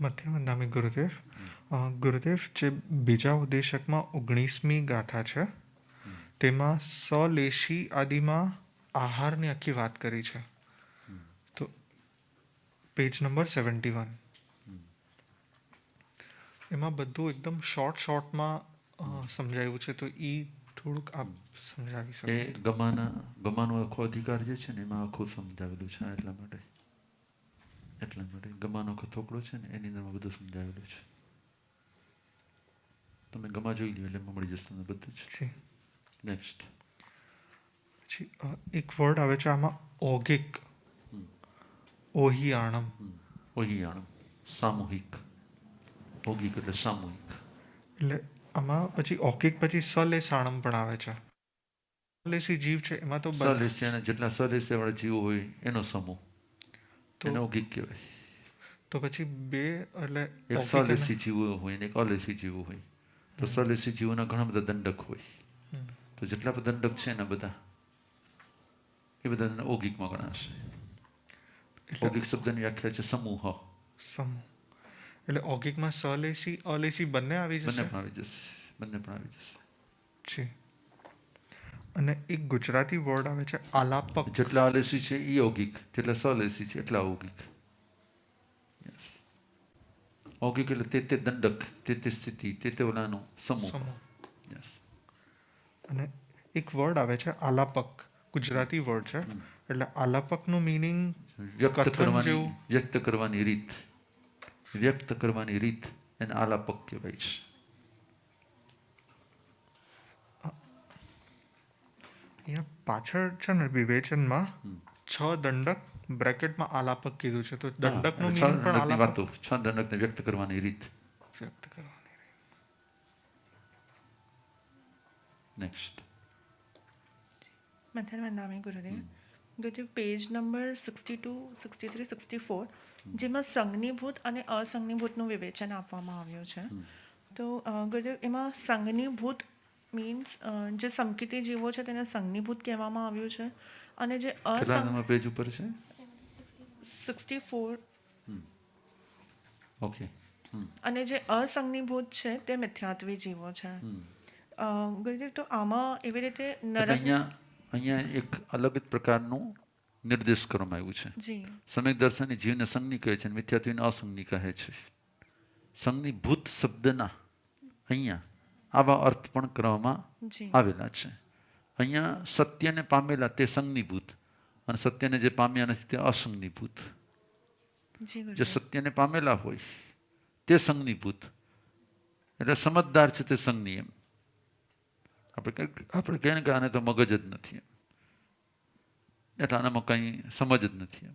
મધ્યમંદામી ગુરુદેવ. ગુરુદેવ, જે બીજા ઉદ્દેશકમાં 19મી ગાથા છે તેમાં સલેશી આદિમાં આહારની આખી વાત કરી છે. તો પેજ નંબર 71 એમાં બધું એકદમ શોર્ટમાં સમજાવ્યું છે, તો એ થોડુંક આપ સમજાવી શકો? એ ગમાનો આખો અધિકાર જે છે ને એમાં આખું સમજાવેલું છે. એટલા માટે ગમાનો આખો થોકડો છે ને એની અંદર બધું સમજાવેલું છે. તમે ગમા જોઈ લો એટલે એમાં મળી જશે તમને બધું જ. નેક્સ્ટ. પછી એક વર્ડ આવે છે આમાં ઓગિક, ઓહિયાણમ. ઓહિયાણમ સામૂહિક. ઓગિક એટલે સામૂહિક. એટલે આમાં પછી ઓગિક પછી સલેસાણમ પણ આવે છે. સલેસી જીવ છે એમાં તો સલેસ્યાના જેટલા સલેસ્યા વાળા જીવો હોય એનો સમૂહ એને ઓગિક કહેવાય. તો પછી બે એટલે એક સલેસી જીવો હોય ને એક અલેસી જીવો હોય. તો સલેસી જીવોના ઘણા બધા દંડક હોય. તો જેટલા બધા દંડક છે ને બધા એ બધા ઓગિકમાં ગણાશે. ઓગિક શબ્દની વ્યાખ્યા છે સમૂહ. એટલે ઓગિકમાં સલેસી અલેસી બંને આવી જશે. બંને પણ આવી જશે. જી. અને એક ગુજરાતી વર્ડ આવે છે આલાપક. જેટલા અલેસી છે એ ઓગિક, જેટલા સલેસી છે એટલા ઓગિક. ઓગિક એટલે તે દંડક, તે સ્થિતિ, તે ઓલાનો સમૂહ. અને એક વર્ડ આવે છે આલાપક, ગુજરાતી વર્ડ છે. એટલે આલાપકનું મિનિંગ વ્યક્ત કરવાની રીત. વ્યક્ત કરવાની રીત એને આલાપક કહેવાય છે. અહીંયા પાછળ છે ને વિવેચનમાં 6 દંડક બ્રેકેટમાં આલાપક કીધું છે. તો દંડકનું મિનિંગ પણ આલાપક. 6 દંડકને વ્યક્ત કરવાની રીત. નેક્સ્ટ. મધ્યમંદામી ગુરુદેવ. ગુરુદેવ, પેજ નંબર 62, 63, 64 જેમાં સંજ્ઞીભૂત અને અસંજ્ઞીભૂતનું વિવેચન આપવામાં આવ્યું છે. તો ગુરુદેવ, એમાં સંજ્ઞીભૂત મીન્સ જે સંકેતી જીવો છે તેને સંજ્ઞીભૂત કહેવામાં આવ્યું છે. અને જે પેજ ઉપર છે 64. ઓકે. અને જે અસંજ્ઞીભૂત છે તે મિથ્યાત્વી જીવો છે. ગુરુદેવ, તો આમાં એવી રીતે અહીંયા એક અલગ જ પ્રકારનું નિર્દેશ કરવામાં આવ્યું છે. સમ્યક દર્શનની જીવને સંજ્ઞી કહે છે, મિથ્યાત્વીને અસંજ્ઞી કહે છે. સંજ્ઞીભૂત શબ્દના અહીંયા આવા અર્થ પણ કરવામાં આવેલા છે. અહીંયા સત્યને પામેલા તે સંજ્ઞીભૂત અને સત્યને જે પામ્યા નથી તે અસંજ્ઞીભૂત. જે સત્યને પામેલા હોય તે સંજ્ઞીભૂત એટલે સમજદાર છે તે સંજ્ઞી. એમ આપણે કહીએ ને કે આને તો મગજ જ નથી, એટલે આનામાં કંઈ સમજ જ નથી.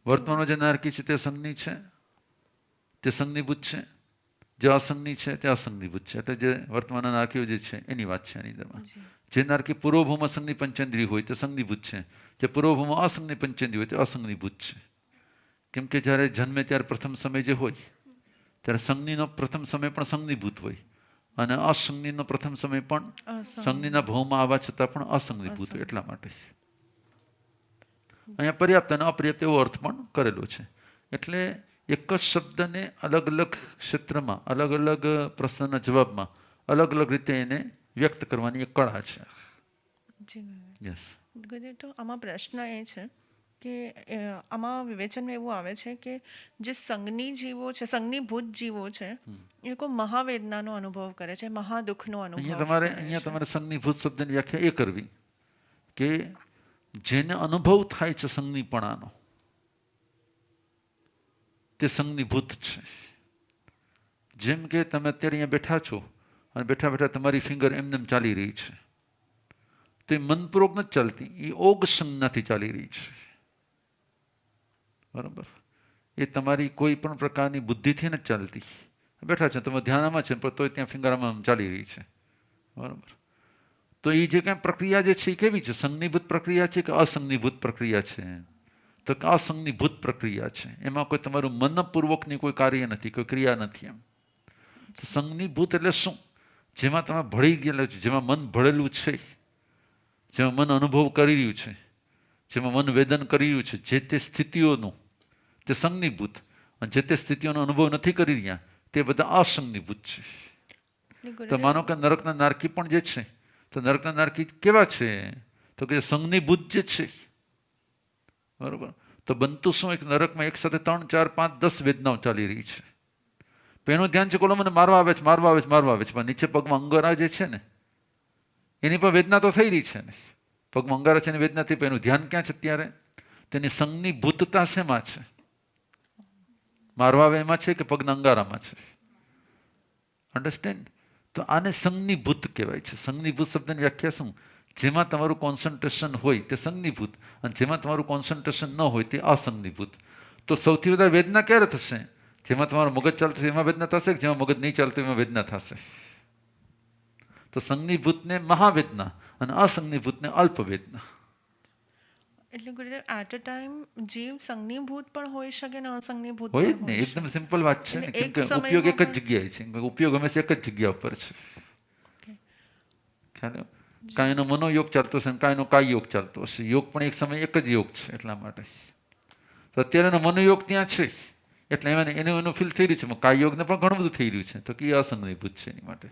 વર્તમાનમાં જે નારકી છે તે સંજ્ઞી છે, તે સંજ્ઞીભૂત છે. જે અસંજ્ઞી છે તે અસંજ્ઞીભૂત છે. એટલે જે વર્તમાનના નારકીઓ જે છે એની વાત છે આની અંદરમાં. જે નારકી પૂર્વભૂમ અસંજ્ઞી પંચેન્દ્રિય હોય તે સંજ્ઞીભૂત છે. જે પૂર્વભૂમ અસંજ્ઞી પંચેન્દ્રિય હોય તે અસંજ્ઞીભૂત છે. કેમ કે જ્યારે જન્મે ત્યારે પ્રથમ સમય જે હોય ત્યારે સંજ્ઞીનો પ્રથમ સમય પણ સંજ્ઞીભૂત હોય અને અસંજ્ઞીનો પ્રથમ સમય પણ સંજ્ઞીના ભાવમાં આવવા છતાં પણ અસંજ્ઞીભૂત હોય. એટલા માટે અહીંયા પર્યાપ્ત અને અપર્યાપ્ત એવો અર્થ પણ કરેલો છે. એટલે એક જ શબ્દને અલગ અલગ ક્ષેત્રમાં અલગ અલગ પ્રશ્નના જવાબમાં અલગ અલગ રીતે એને વ્યક્ત કરવાની એક કળા છે. તો આમાં પ્રશ્ન એ છે કે આમાં વિવેચનમાં એવું આવે છે કે જે સંજ્ઞી જીવો છે, સંજ્ઞીભૂત જીવો છે, એ લોકો મહાવેદનાનો અનુભવ કરે છે, મહાદુઃખનો અનુભવ. અહીંયા તમારે સંજ્ઞીભૂત શબ્દની વ્યાખ્યા એ કરવી કે જેને અનુભવ થાય છે સંજ્ઞીપણાનો તે સંજ્ઞીભૂત છે. જેમ કે તમે અત્યારે અહીંયા બેઠા છો અને બેઠા બેઠા તમારી ફિંગર એમને ચાલી રહી છે, તો એ મનપૂર્વક નથી ચાલતી, એ ઓગ સંજ્ઞાથી ચાલી રહી છે. બરાબર? એ તમારી કોઈ પણ પ્રકારની બુદ્ધિથી નથી ચાલતી. બેઠા છે તમે ધ્યાનમાં છે પણ તોય ત્યાં ફિંગર આમાં ચાલી રહી છે. બરાબર? તો એ જે કાંઈ પ્રક્રિયા જે છે એ કેવી છે? સંજ્ઞીભૂત પ્રક્રિયા છે કે અસંજ્ઞીભૂત પ્રક્રિયા છે? તો કે અસંજ્ઞીભૂત પ્રક્રિયા છે. એમાં કોઈ તમારું મનપૂર્વકની કોઈ કાર્ય નથી, કોઈ ક્રિયા નથી. એમ સંજ્ઞીભૂત એટલે શું? જેમાં તમે ભળી ગયેલા છો, જેમાં મન ભળેલું છે, જેમાં મન અનુભવ કરી રહ્યું છે, જેમાં મન વેદન કરી રહ્યું છે, જે તે સ્થિતિઓનું તે સંજ્ઞીભૂત. અને જે તે સ્થિતિઓનો અનુભવ નથી કરી રહ્યા તે બધા અસંગનીભૂત છે. તો માનો કે નરકના નારકી પણ જે છે, તો નરકના નારકી કેવા છે? તો કે સંઘનીભૂત જે છે, બરોબર. તો બનતું શું? એક નરકમાં એક સાથે 3, 4, 5, 10 વેદનાઓ ચાલી રહી છે. એનું ધ્યાન છે કોલો મને મારવા આવે છે, મારવા આવે છે, મારવા આવે છે, પણ નીચે પગમાં અંગારા જે છે ને એની પર વેદના તો થઈ રહી છે ને, પગમાં અંગારા છે એની વેદના થઈ, પણ એનું ધ્યાન ક્યાં છે ત્યારે? તેની સંઘની ભૂતતા શેમાં છે? મારવા આવે એમાં છે કે પગના અંગારામાં છે? અન્ડરસ્ટેન્ડ? તો આને સંઘનીભૂત કહેવાય છે. સંઘનીભૂત શબ્દની વ્યાખ્યા શું? જેમાં તમારું કોન્સન્ટ્રેશન હોય તે સંઘનીભૂત, અને જેમાં તમારું કોન્સન્ટ્રેશન ન હોય તે અસંઘનીભૂત. તો સૌથી વધારે વેદના ક્યારે થશે? જેમાં તમારું મગજ ચાલતું એમાં વેદના થશે, કે જેમાં મગજ નહીં ચાલતું એમાં વેદના થશે? તો સંઘનીભૂતને મહાવેદના અને અસંઘનીભૂતને અલ્પ વેદના. એટલે ગુરુદેવ એટ અ ટાઈમ જીવ સંઘનીભૂત પણ હોઈ શકે ને અસંઘનીભૂત હોય જ પણ ને, હોઈ એકદમ સિમ્પલ વાત છે ને, એટલે કેમ એક કે ઉપયોગ એક જ સમયમાં જગ્યાએ છે, ઉપયોગ હંમેશા એક જ જગ્યા ઉપર છે. ખ્યાલ આવ્યો? કાંઈ એનો મનોયોગ ચાલતો હશે, કાંઈ એનો કાય યોગ ચાલતો હશે. યોગ પણ એક સમય એક જ યોગ છે, એટલા માટે. તો અત્યારે એનો મનોયોગ ત્યાં છે, એટલે એનું ફીલ થઈ રહ્યું છે. કાય યોગને પણ ઘણું બધું થઈ રહ્યું છે, તો કે અસંઘનીભૂત છે એની માટે.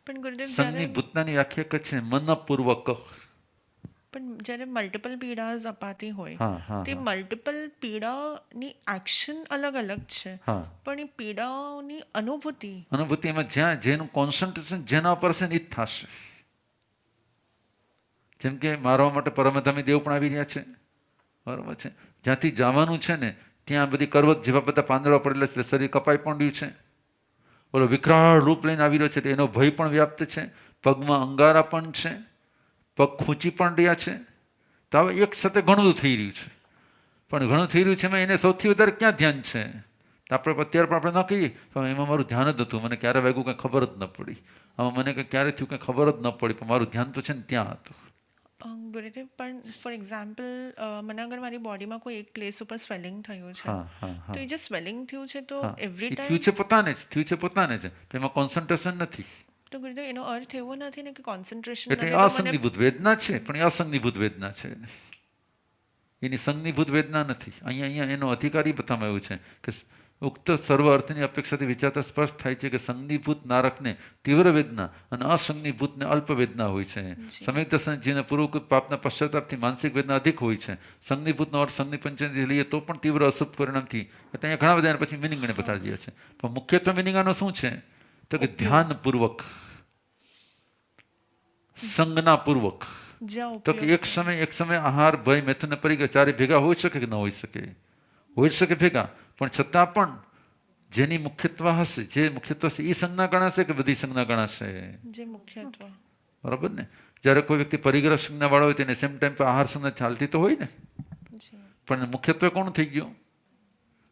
પણ ગુરુદેવ સંઘનીભૂતતાની વ્યાખ્યા એક જ છે, મનપૂર્વક. પણ જ્યારે મલ્ટિપલ પીડાઝ અપાતી હોય, હા હા તે મલ્ટિપલ પીડાની એક્શન અલગ અલગ છે, હા. પણ એ પીડાઓની અનુભૂતિ એમાં જ્યાં જેનું કોન્સન્ટ્રેશન જેના ઉપર છે ને એ જ થશે. જેમ કે મારવા માટે પરમધામી દેવ પણ આવી રહ્યા છે, બરોબર છે. જ્યાંથી જવાનું છે ને ત્યાં બધી કરવત જેવા બધા પાંદડા પડેલા છે, શરીર કપાઈ પણ રહ્યું છે. બોલો વિકરાળ રૂપ લઈને આવી રહ્યો છે, એનો ભય પણ વ્યાપ્ત છે, પગમાં અંગારા પણ છે, પગ ખૂંચી પણ રહ્યા છે. તો હવે એક સાથે ઘણું થઈ રહ્યું છે, પણ ઘણું થઈ રહ્યું છે એમાં એને સૌથી વધારે ક્યાં ધ્યાન છે? તો આપણે અત્યારે પણ આપણે ન કહીએ પણ એમાં મારું ધ્યાન જ હતું, મને ક્યારે વાગ્યું કંઈ ખબર જ ન પડી, આમાં મને કંઈ ક્યારે થયું કંઈ ખબર જ ન પડી, પણ મારું ધ્યાન તો છે ને ત્યાં હતું. ગુરુદેવ પણ ફોર એક્ઝામ્પલ મને અગર મારી બોડીમાં કોઈ એક પ્લેસ ઉપર સ્વેલિંગ થયું છે, હા હા હા. તો એ જે સ્વેલિંગ થયું છે તો એવરી એ થયું ટાઈમ છે પોતાને જ, થયું છે પોતાને જ, એમાં કોન્સન્ટ્રેશન નથી. તો ગુરુદેવ એનો અર્થ એવો નથી ને કે કોન્સન્ટ્રેશન એટલે અસંઘનીભૂત વેદના છે, પણ એ અસંઘનીભૂત વેદના છે, એની સંઘનીભૂત વેદના નથી. અહીંયા એનો અધિકારી બતાવવામાં આવ્યું છે કે ઉક્ત સર્વ અર્થની અપેક્ષાથી વિચારતા સ્પષ્ટ થાય છે કે સંઘનીભૂત નારકને તીવ્ર વેદના અને અસંઘનીભૂતને અલ્પ વેદના હોય છે. સમ્યક દર્શનજીને પૂર્વકૃત પાપના પશ્ચાતાપથી માનસિક વેદના અધિક હોય છે. સંઘનીભૂતનો અર્થ સંઘનીપંચથી લઈએ તો પણ તીવ્ર અશુભ પરિણામથી, એટલે અહીંયા ઘણા બધા પછી મિનિંગ એને બતાવી દે છે. પણ મુખ્યત્વે મિનિંગ આનો શું છે? તો કે ધ્યાનપૂર્વક, સંજ્ઞાપૂર્વક. તો કે એક સમય આહાર, ભય, મૈથુન, પરિગ્રહ ચારે ભેગા હોઈ શકે કે ન હોઈ શકે? હોઈ શકે ભેગા, પણ છતાં પણ જેની મુખ્યત્વ હશે, જે મુખ્યત્વ હશે એ સંજ્ઞા ગણાશે કે બધી સંજ્ઞા ગણાશે? જે મુખ્યત્વ. બરાબર ને? જ્યારે કોઈ વ્યક્તિ પરિગ્રહ સંજ્ઞા વાળો હોય તેને સેમ ટાઈમ પર આહાર સંજ્ઞા ચાલતી તો હોય ને, પણ મુખ્યત્વે કોણ થઈ ગયું?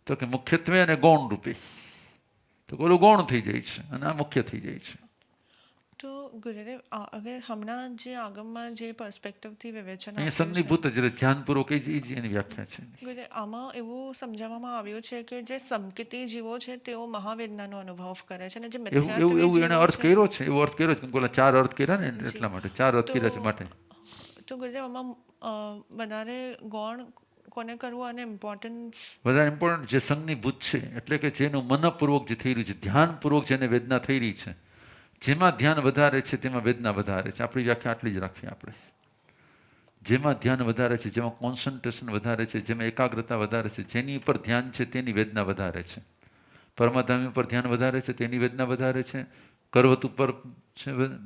તો કે મુખ્યત્વે અને ગૌણ રૂપે. તો ઓલું ગૌણ થઈ જાય છે અને આ મુખ્ય થઈ જાય છે. તો ગુરુદેવ અગર હમણાં જે આગમમાં જે પર્સપેક્ટિવથી વિવેચન અહીંયા સંઘનીભૂત જ ધ્યાનપૂર્વક એ જ એની વ્યાખ્યા છે. ગુરુદેવ આમાં એવું સમજાવવામાં આવ્યું છે કે જે સંકેતી જીવો છે તેઓ મહાવેદનાનો અનુભવ કરે છે, અને જે એવું એને અર્થ કર્યો છે, એવો અર્થ કર્યો છે કે પેલા 4 અર્થ કર્યા ને એટલા માટે 4 અર્થ કર્યા છે માટે. તો ગુરુદેવ આમાં વધારે ગૌણ કોને કરવું અને ઇમ્પોર્ટન્સ વધારે ઇમ્પોર્ટન્ટ જે સંઘનીભૂત છે, એટલે કે જેનું મનપૂર્વક જે થઈ રહ્યું છે, ધ્યાનપૂર્વક જેને વેદના થઈ રહી છે, જેમાં ધ્યાન વધારે છે તેમાં વેદના વધારે છે. આપણી વ્યાખ્યા આટલી જ રાખીએ આપણે. જેમાં ધ્યાન વધારે છે, જેમાં કોન્સન્ટ્રેશન વધારે છે, જેમાં એકાગ્રતા વધારે છે, જેની ઉપર ધ્યાન છે તેની વેદના વધારે છે. પરમાધામી ઉપર ધ્યાન વધારે છે તેની વેદના વધારે છે. કરવત ઉપર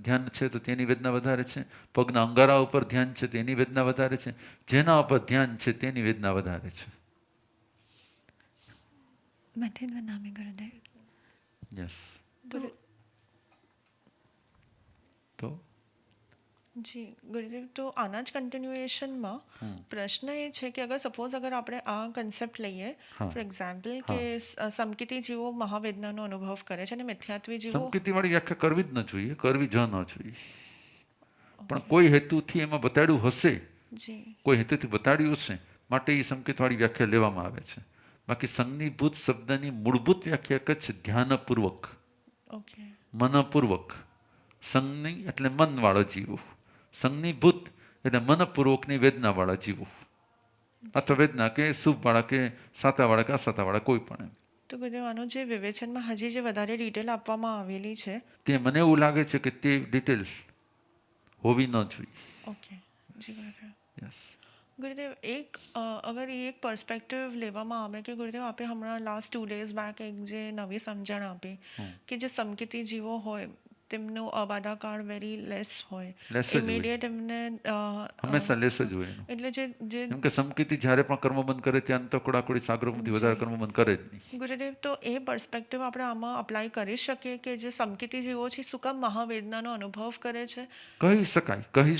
ધ્યાન છે તો તેની વેદના વધારે છે. પગના અંગારા ઉપર ધ્યાન છે તેની વેદના વધારે છે. જેના ઉપર ધ્યાન છે તેની વેદના વધારે છે. યસ. તો જી ગુરુદેવ, તો આના જ કન્ટિન્યુએશનમાં પ્રશ્ન એ છે કે અગર સપોઝ અગર આપણે આ કન્સેપ્ટ લઈએ, ફોર એક્ઝામ્પલ કે સમકિતી જીવો મહાવેદનાનો અનુભવ કરે છે અને મિથ્યાત્વી જીવો, સમકિતી વાળી વ્યાખ્યા કરવી જ ન જોઈએ, કરવી જ ન જોઈએ. પણ કોઈ હેતુથી એમાં બતાડ્યું હશે, કોઈ હેતુથી બતાડ્યું હશે માટે એ સંકેતવાળી વ્યાખ્યા લેવામાં આવે છે. બાકી સંઘનીભૂત શબ્દની મૂળભૂત વ્યાખ્યા એક જ છે, ધ્યાનપૂર્વક, મનપૂર્વક. સંઘની એટલે મનવાળો જીવો, સંઘનીભૂત એટલે મનપૂર્વકની વેદનાવાળા જીવો. અથવા વેદના કે શુભવાળા કે સાતાવાળા કે અસાતાવાળા કોઈ પણ. તો ગુરુદેવ આનો જે વિવેચનમાં હજી જે વધારે ડિટેલ આપવામાં આવેલી છે તે મને એવું લાગે છે કે તે ડિટેલ હોવી ન જોઈએ. ઓકે જી ગુરુદેવ. યસ. ગુરુદેવ અગર એ એક પર્સપેક્ટિવ લેવામાં આવે કે ગુરુદેવ આપે હમણાં લાસ્ટ 2 days બેક એક જે નવી સમજણ આપી કે જે સમકિતી જીવો હોય તેમનો અબાધાકાળ વેરી લેસ હોય, ઇમિડિયેટ એમને હંમેશા લેસ જ હોય. એટલે જે કેમ કે સમકિતી જ્યારે પણ કર્મ બંધ કરે ત્યાં અંતકોડાકોડી સાગરોમાંથી વધારે કર્મ બંધ કરે જ નહીં. ગુરુદેવ તો એ પર્સપેક્ટિવ આપણે આમાં અપ્લાય કરી શકીએ કે જે સમકિતી જીવો છે શું કામ મહાવેદનાનો અનુભવ કરે છે? કહી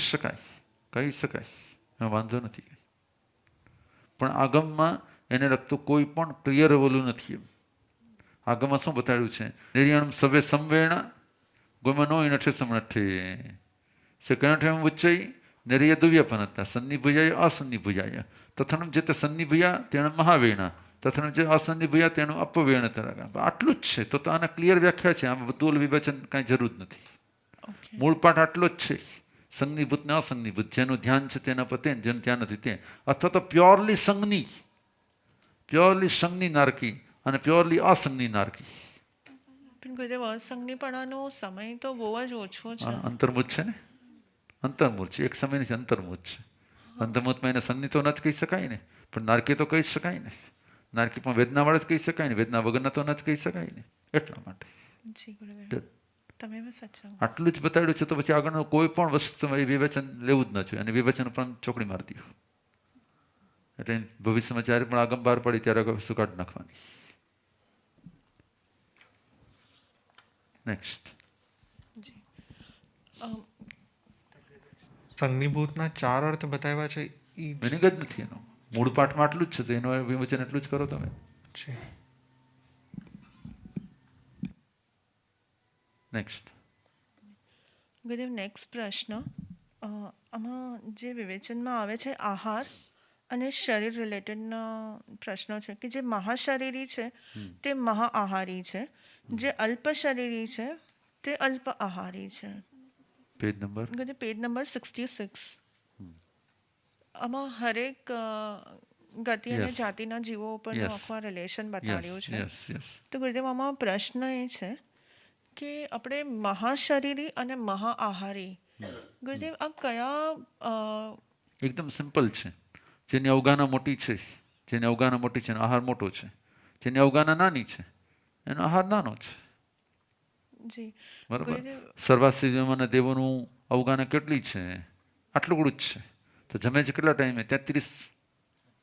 શકાય વાંધો નથી. પણ આગમમાં એને લગતું કોઈ પણ ક્લિયર ઓલું નથી. આગમમાં શું બતાવ્યું છે? નિર્યાણમ સવે સંવેણ ગોમનો નઠે સમનઠે સેકન્ઠેમ ઉચ્ચઈ નિર્ય દુવ્યપનતા સન્નિભુજાય અસન્નિભુજાય તથનમ જે સન્નિભુયા તેણ મહાવેણા તથનમ જે અસન્નિભુયા તેનું અપવેણ તરગા. આટલું જ છે. તો આને ક્લિયર વ્યાખ્યા છે. આમાં બધું વિવેચન કાંઈ જરૂર નથી. મૂળ પાઠ આટલો જ છે. સંજ્ઞીભૂત ને અસંજ્ઞીભૂત, જેનું ધ્યાન છે તેના પર તે, જેનું ધ્યાન નથી તે, અથવા તો પ્યોરલી સંજ્ઞી નારકી અને પ્યોરલી અસંજ્ઞી નારકી. પણ ગુરુદેવ અસંજ્ઞીપણાનો સમય તો બહુ જ ઓછો છે. અંતર્મુખ છે ને, અંતર્મુખ છે. એક સમય નથી, અંતર્મુખ છે. અંતર્મુખમાં એને સંજ્ઞી તો ન જ કહી શકાય ને, પણ નારકી તો કહી શકાય ને. નારકી પણ વેદના વાળા જ કહી શકાય ને, વેદના વગરના તો ન જ કહી શકાય ને. એટલા માટે આટલું જ બતાવ્યું છે. તો પછી આગળનું કોઈ પણ વસ્તુ વિવેચન લેવું જ ન જોઈએ, અને વિવેચન પણ ચોકડી મારી દો. એટલે ભવિષ્યમાં જ્યારે પણ આગમ બહાર પડી ત્યારે વસ્તુ કાઢી નાખવાની. નેક્સ્ટ. સંજ્ઞીભૂતના 4 અર્થ બતાવ્યા છે. મિનિંગ જ નથી એનો. મૂળ પાઠમાં આટલું જ છે, તો એનું વિવેચન એટલું જ કરો તમે. નેક્સ્ટ. ગુરુદેવ નેક્સ્ટ પ્રશ્ન આમાં જે વિવેચનમાં આવે છે આહાર અને શરીર રિલેટેડના પ્રશ્નો છે કે જે મહાશરીરી છે તે મહાઆહારી છે, જે અલ્પ શરીરી છે તે અલ્પ આહારી છે. Page number page number 66. આમાં હરેક ગતિ અને જાતિના જીવો ઉપરનું આખું રિલેશન બતાડ્યું છે. તો ગુરુદેવ આમાં પ્રશ્ન એ છે કે આપણે મહાશરીરી અને મહાઆહારી, ગુરુદેવ આ કયા? એકદમ સિમ્પલ છે. જેની અવગાના મોટી છે, જેની અવગાના મોટી છે એનો આહાર મોટો છે. જેની અવગાના નાની છે એનો આહાર નાનો છે. જી બરાબર. સર્વાશ્રી દેવોનું અવગાના કેટલી છે? આટલું બધું જ છે. તો જમે છે કેટલા ટાઈમે? 33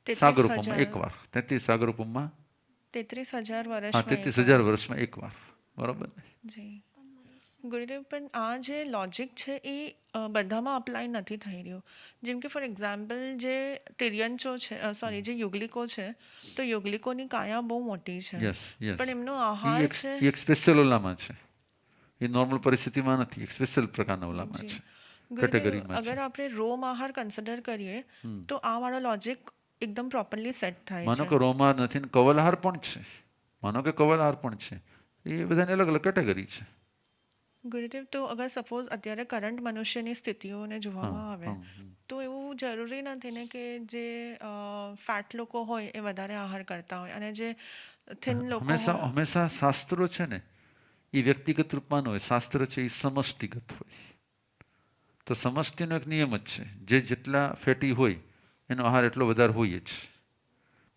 સાગરોપમમાં એકવાર. 33 સાગરોપમમાં 33,000 વર્ષ. 33,000 વર્ષમાં એકવાર. બરાબર ને? જી ગુરુદેવ, પણ આ જે લોજિક છે એ બધામાં અપ્લાય નથી થઈ રહ્યું. જેમ કે ફોર એક્ઝામ્પલ જે તિર્યંચો છે, સોરી જે યુગલિકો છે, તો યુગલિકોની કાયા બહુ મોટી છે, પણ એમનો આહાર છે એક સ્પેશિયલ ઓલામાં છે. એ નોર્મલ પરિસ્થિતિમાં નથી, એક સ્પેશિયલ પ્રકારના ઓલામાં છે, કેટેગરીમાં છે. અગર આપણે રોમ આહાર કન્સિડર કરીએ તો આ વાળો લોજિક એકદમ પ્રોપરલી સેટ થાય છે. માનો કે રોમ આહાર નથી, કવલ આહાર પણ છે. માનો કે કવલ આહાર પણ છે. એ બધાની અલગ અલગ કેટેગરી છે. ગુરુદેવ, તો અગર સપોઝ અત્યારે કરંટ મનુષ્યની સ્થિતિઓને જોવામાં આવે તો એવું જરૂરી નથી ને કે જે ફેટ લોકો હોય એ વધારે આહાર કરતા હોય અને જે થિન લોકો હંમેશા શાસ્ત્રો છે ને એ વ્યક્તિગત રૂપમાં હોય, શાસ્ત્ર છે એ સમષ્ટિગત હોય. તો સમષ્ટિનો એક નિયમ જ છે, જે જેટલા ફેટી હોય એનો આહાર એટલો વધારે હોય જ.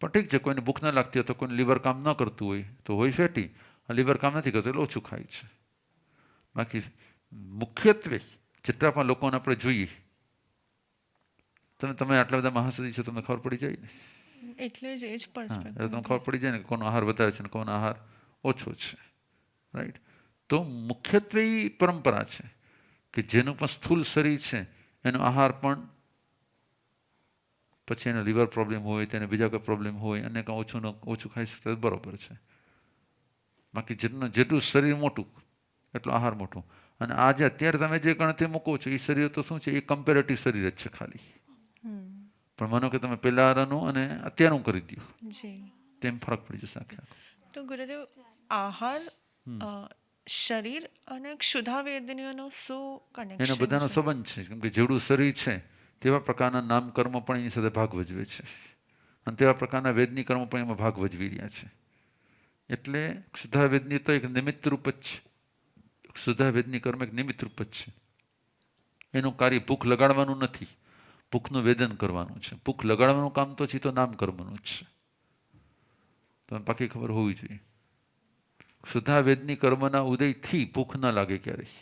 પણ ઠીક છે, કોઈને ભૂખ ન લાગતી હોય તો કોઈને લીવર કામ ન કરતું હોય તો હોય ફેટી, લીવર કામ નથી કરતું એટલે ઓછું ખાય છે. બાકી મુખ્યત્વે જેટલા પણ લોકોને આપણે જોઈએ, તમે આટલા બધા મહાસદી છો, તમને ખબર પડી જાય ને. એટલે જ એ જ પર્સપેક્ટિવ તમને ખબર પડી જાય ને કે કોનો આહાર વધારે છે ને કોનો આહાર ઓછો છે. રાઈટ. તો મુખ્યત્વે એ પરંપરા છે કે જેનું પણ સ્થૂલ શરીર છે એનો આહાર પણ પછી એને લીવર પ્રોબ્લેમ હોય, તેને બીજા કોઈ પ્રોબ્લેમ હોય અને કાંઈ ઓછું ખાઈ શકતા બરોબર છે. બાકી જેટલું શરીર મોટું એટલો આહાર મોટો. અને આજે અત્યારે તમે જે ગણતરી મૂકો છો એ શરીર તો શું છે? એ કમ્પેરેટિવ શરીર જ છે ખાલી. પણ માનો કે તમે પહેલાનું અને અત્યારનું કરી દો, તેમ ફરક પડી જશે આખે આખો. તો ગુરુદેવ, આહાર, શરીર અને ક્ષુધાવેદનીઓનો શું કનેક્શન? એનો બધાનો સંબંધ છે. કેમ કે જેવડું શરીર છે તેવા પ્રકારના નામ કર્મ પણ એની સાથે ભાગ ભજવે છે. અને તેવા પ્રકારના વેદની કર્મો પણ એમાં ભાગ ભજવી રહ્યા છે. એટલે ક્ષુધાવેદની તો એક નિમિત્ત રૂપ જ છે. ક્ષુધાવેદની કર્મ એક નિમિત્ત રૂપ જ છે. એનું કાર્ય ભૂખ લગાડવાનું નથી, ભૂખનું વેદન કરવાનું છે. ભૂખ લગાડવાનું કામ તો છે, તો નામ કર્મનું જ છે. તમને પાકી ખબર હોવી જોઈએ. ક્ષુધાવેદની કર્મના ઉદયથી ભૂખ ન લાગે ક્યારેય.